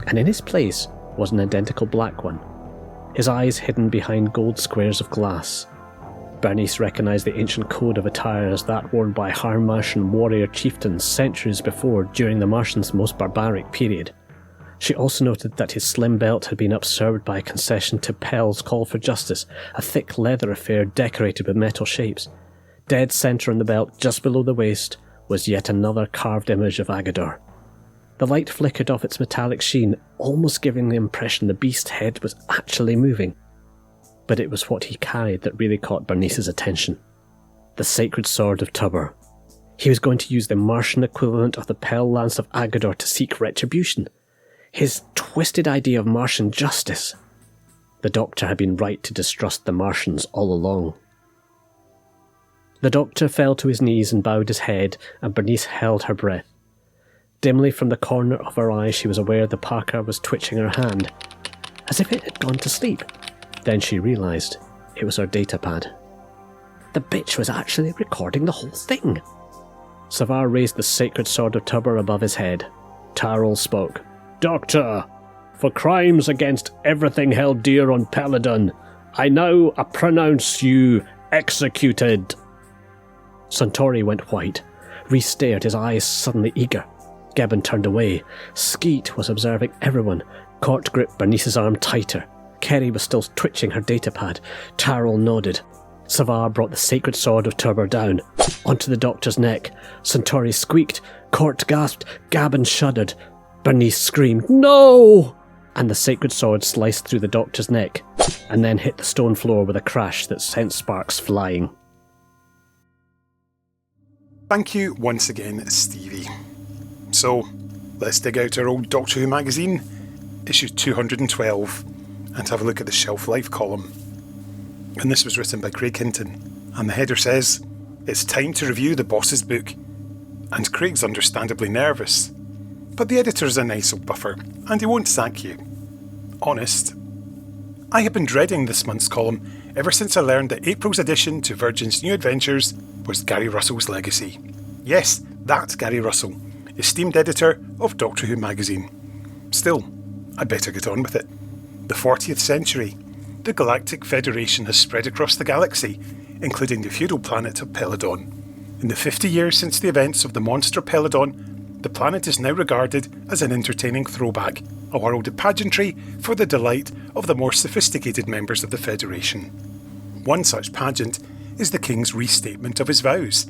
and in his place was an identical black one, his eyes hidden behind gold squares of glass. Bernice recognised the ancient code of attire as that worn by high Martian warrior chieftains centuries before, during the Martians' most barbaric period. She also noted that his slim belt had been upserved by a concession to Pel's call for justice, a thick leather affair decorated with metal shapes. Dead centre on the belt, just below the waist, was yet another carved image of Agador. The light flickered off its metallic sheen, almost giving the impression the beast's head was actually moving. But it was what he carried that really caught Bernice's attention. The sacred sword of Tubber. He was going to use the Martian equivalent of the Pel Lance of Agador to seek retribution. His twisted idea of Martian justice. The Doctor had been right to distrust the Martians all along. The Doctor fell to his knees and bowed his head, and Bernice held her breath. Dimly from the corner of her eye she was aware the Parker was twitching her hand, as if it had gone to sleep. Then she realised it was her datapad. The bitch was actually recording the whole thing. Savar raised the sacred sword of Tubber above his head. Tarl spoke. "Doctor, for crimes against everything held dear on Peladon, I now pronounce you executed." Suntory went white. Rhys stared, his eyes suddenly eager. Gebben turned away. Skeet was observing everyone. Court gripped Bernice's arm tighter. Kerry was still twitching her datapad. Tarl nodded. Savar brought the sacred sword of Tubber down, onto the Doctor's neck. Suntory squeaked. Court gasped. Gebben shuddered. Bernice screamed, "No!" And the sacred sword sliced through the Doctor's neck, and then hit the stone floor with a crash that sent sparks flying. Thank you once again, Stevie. So, let's dig out our old Doctor Who magazine, issue 212, and have a look at the shelf life column. And this was written by Craig Hinton, and the header says, "It's time to review the boss's book." And Craig's understandably nervous. But the editor's a nice old buffer, and he won't sack you. Honest. I have been dreading this month's column ever since I learned that April's addition to Virgin's New Adventures was Gary Russell's legacy. Yes, that Gary Russell, esteemed editor of Doctor Who magazine. Still, I'd better get on with it. The 40th century. The Galactic Federation has spread across the galaxy, including the feudal planet of Peladon. In the 50 years since the events of the monster Peladon, the planet is now regarded as an entertaining throwback, a world of pageantry for the delight of the more sophisticated members of the Federation. One such pageant is the King's restatement of his vows,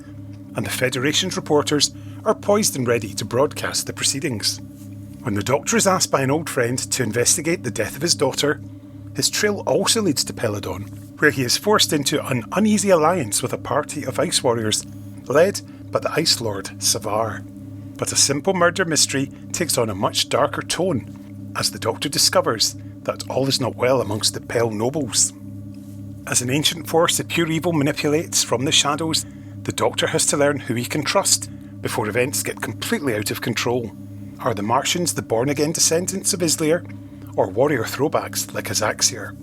and the Federation's reporters are poised and ready to broadcast the proceedings. When the Doctor is asked by an old friend to investigate the death of his daughter, his trail also leads to Peladon, where he is forced into an uneasy alliance with a party of ice warriors, led by the Ice Lord Savar. But a simple murder mystery takes on a much darker tone, as the Doctor discovers that all is not well amongst the Pel nobles. As an ancient force of pure evil manipulates from the shadows, the Doctor has to learn who he can trust before events get completely out of control. Are the Martians the born-again descendants of Islier, or warrior throwbacks like Azaxir?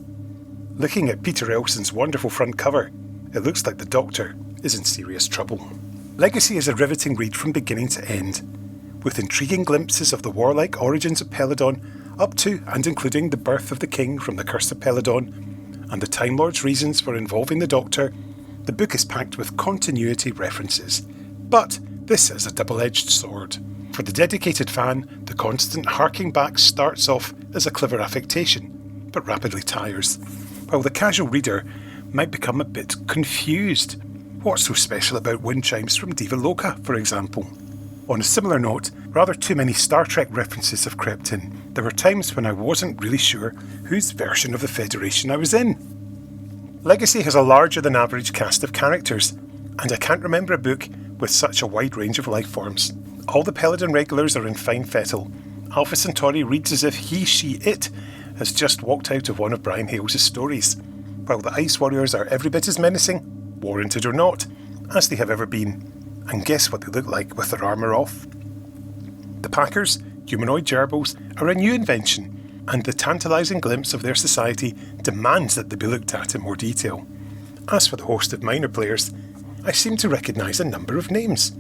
Looking at Peter Elson's wonderful front cover, it looks like the Doctor is in serious trouble. Legacy is a riveting read from beginning to end, with intriguing glimpses of the warlike origins of Peladon, up to and including the birth of the king from the Curse of Peladon, and the Time Lord's reasons for involving the Doctor. The book is packed with continuity references, but this is a double-edged sword. For the dedicated fan, the constant harking back starts off as a clever affectation, but rapidly tires, while the casual reader might become a bit confused. What's so special about wind chimes from Diva Loca, for example? On a similar note, rather too many Star Trek references have crept in. There were times when I wasn't really sure whose version of the Federation I was in. Legacy has a larger than average cast of characters, and I can't remember a book with such a wide range of life forms. All the Peladon regulars are in fine fettle. Alpha Centauri reads as if he, she, it has just walked out of one of Brian Hales' stories, while the Ice Warriors are every bit as menacing, warranted or not, as they have ever been. And guess what they look like with their armour off? The Packers, humanoid gerbils, are a new invention, and the tantalising glimpse of their society demands that they be looked at in more detail. As for the host of minor players, I seem to recognise a number of names.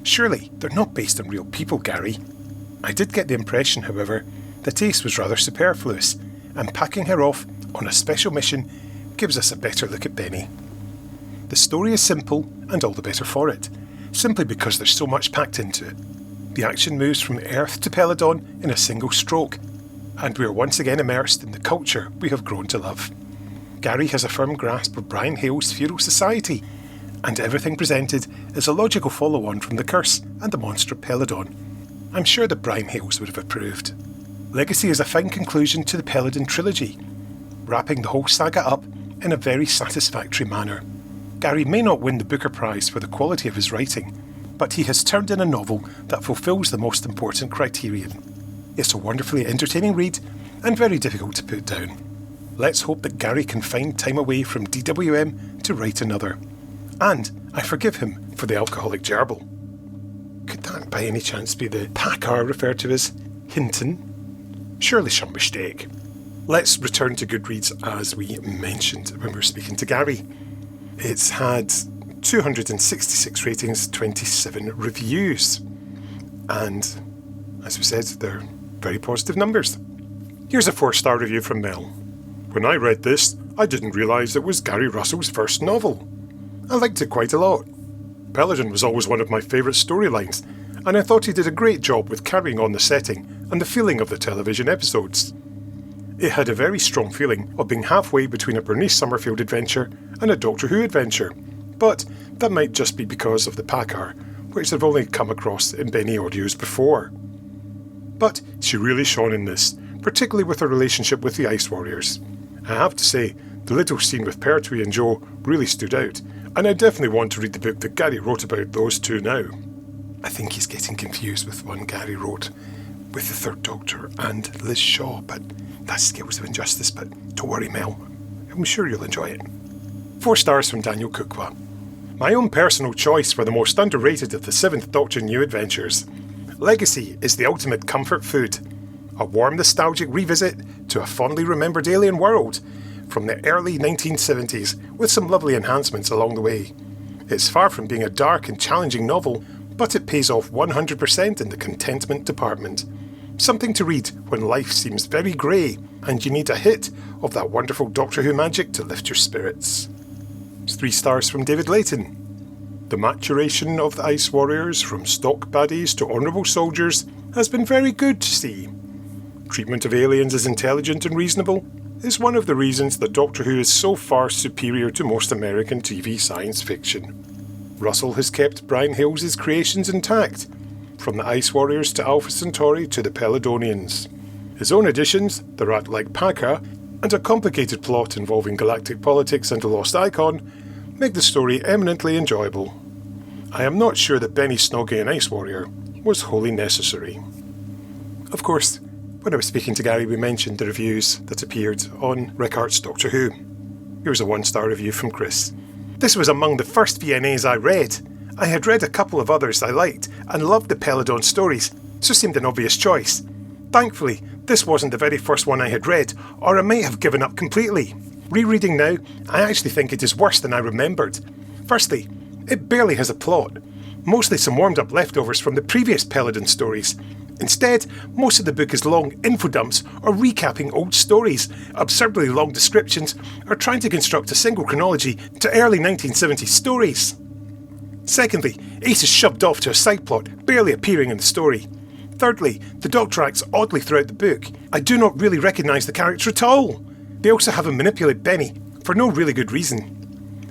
Surely they're not based on real people, Gary. I did get the impression, however, that Ace was rather superfluous, and packing her off on a special mission gives us a better look at Benny. The story is simple, and all the better for it, simply because there's so much packed into it. The action moves from Earth to Peladon in a single stroke, and we are once again immersed in the culture we have grown to love. Gary has a firm grasp of Brian Hale's feudal society, and everything presented is a logical follow-on from The Curse and the Monster of Peladon. I'm sure that Brian Hales would have approved. Legacy is a fine conclusion to the Peladon trilogy, wrapping the whole saga up in a very satisfactory manner. Gary may not win the Booker Prize for the quality of his writing, but he has turned in a novel that fulfills the most important criterion. It's a wonderfully entertaining read and very difficult to put down. Let's hope that Gary can find time away from DWM to write another. And I forgive him for the alcoholic gerbil. Could that by any chance be the Packard referred to as Hinton? Surely some mistake. Let's return to Goodreads as we mentioned when we were speaking to Gary. It's had 266 ratings, 27 reviews. And as we said, they're very positive numbers. Here's a 4-star review from Mel. When I read this, I didn't realise it was Gary Russell's first novel. I liked it quite a lot. Peladon was always one of my favourite storylines, and I thought he did a great job with carrying on the setting and the feeling of the television episodes. It had a very strong feeling of being halfway between a Bernice Summerfield adventure and a Doctor Who adventure, but that might just be because of the Packard, which I've only come across in Benny audios before. But she really shone in this, particularly with her relationship with the Ice Warriors. I have to say, the little scene with Pertwee and Jo really stood out, and I definitely want to read the book that Gary wrote about those two now. I think he's getting confused with one Gary wrote with the Third Doctor and Liz Shaw, but that's Scales of Injustice, but don't worry, Mel. I'm sure you'll enjoy it. 4 stars from Daniel Kukwa. My own personal choice for the most underrated of the 7th Doctor New Adventures. Legacy is the ultimate comfort food. A warm nostalgic revisit to a fondly remembered alien world from the early 1970s with some lovely enhancements along the way. It's far from being a dark and challenging novel, but it pays off 100% in the contentment department. Something to read when life seems very grey and you need a hit of that wonderful Doctor Who magic to lift your spirits. It's 3 stars from David Layton. The maturation of the Ice Warriors from stock baddies to honourable soldiers has been very good to see. Treatment of aliens as intelligent and reasonable is one of the reasons that Doctor Who is so far superior to most American TV science fiction. Russell has kept Brian Hales' creations intact, from the Ice Warriors to Alpha Centauri to the Peladonians. His own additions, the rat-like Paca, and a complicated plot involving galactic politics and a lost icon, make the story eminently enjoyable. I am not sure that Benny snogging an Ice Warrior was wholly necessary. Of course, when I was speaking to Gary, we mentioned the reviews that appeared on Rickard's Doctor Who. Here's a 1-star review from Chris. This was among the first VNAs I read. I had read a couple of others I liked and loved the Peladon stories, so seemed an obvious choice. Thankfully, this wasn't the very first one I had read, or I might have given up completely. Rereading now, I actually think it is worse than I remembered. Firstly, it barely has a plot, mostly some warmed up leftovers from the previous Peladon stories. Instead, most of the book is long info dumps or recapping old stories, absurdly long descriptions, or trying to construct a single chronology to early 1970s stories. Secondly, Ace is shoved off to a side plot, barely appearing in the story. Thirdly, the Doctor acts oddly throughout the book. I do not really recognise the character at all. They also have him manipulate Benny, for no really good reason.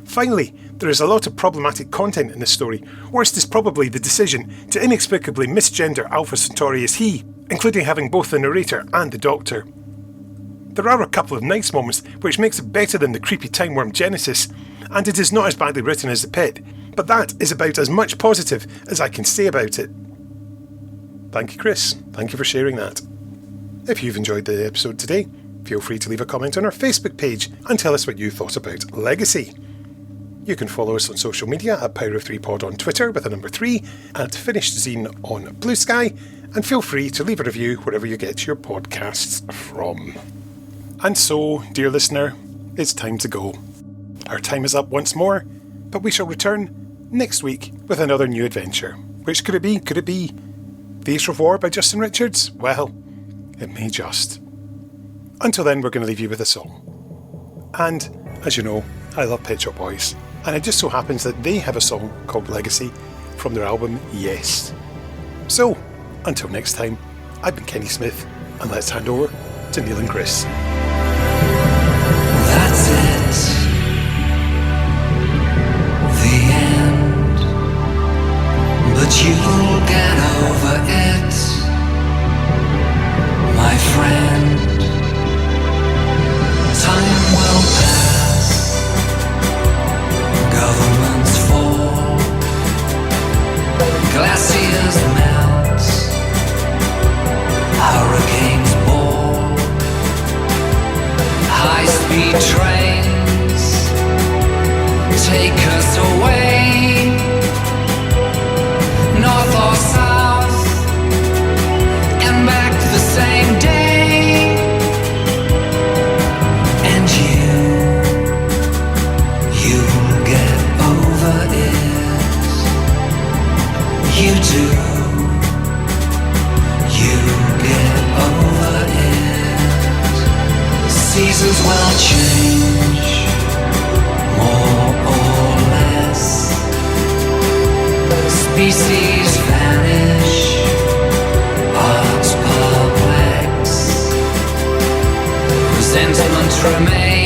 Finally, there is a lot of problematic content in the story. Worst is probably the decision to inexplicably misgender Alpha Centauri as he, including having both the narrator and the Doctor. There are a couple of nice moments which makes it better than the creepy time worm Genesis, and it is not as badly written as The Pit, but that is about as much positive as I can say about it. Thank you, Chris. Thank you for sharing that. If you've enjoyed the episode today, feel free to leave a comment on our Facebook page and tell us what you thought about Legacy. You can follow us on social media at Power of 3 Pod on Twitter with a number 3, at Finished Zine on Blue Sky, and feel free to leave a review wherever you get your podcasts from. And so, dear listener, it's time to go. Our time is up once more, but we shall return next week with another new adventure. Which could it be? Could it be The Ace of War by Justin Richards? Well, it may just. Until then, we're going to leave you with a song. And, as you know, I love Pet Shop Boys. And it just so happens that they have a song called Legacy from their album Yes. So, until next time, I've been Kenny Smith, and let's hand over to Neil and Chris. That's it. The end. But you'll get over it, my friend. Time will pass. Governments fall. Glaciers melt. Hurricanes ball. High-speed trains take us away, north or south, and back the same day. And you'll get over it. You do. You'll get over it. Seasons will change, more or less. Species vanish, arts perplex. Resentment remains.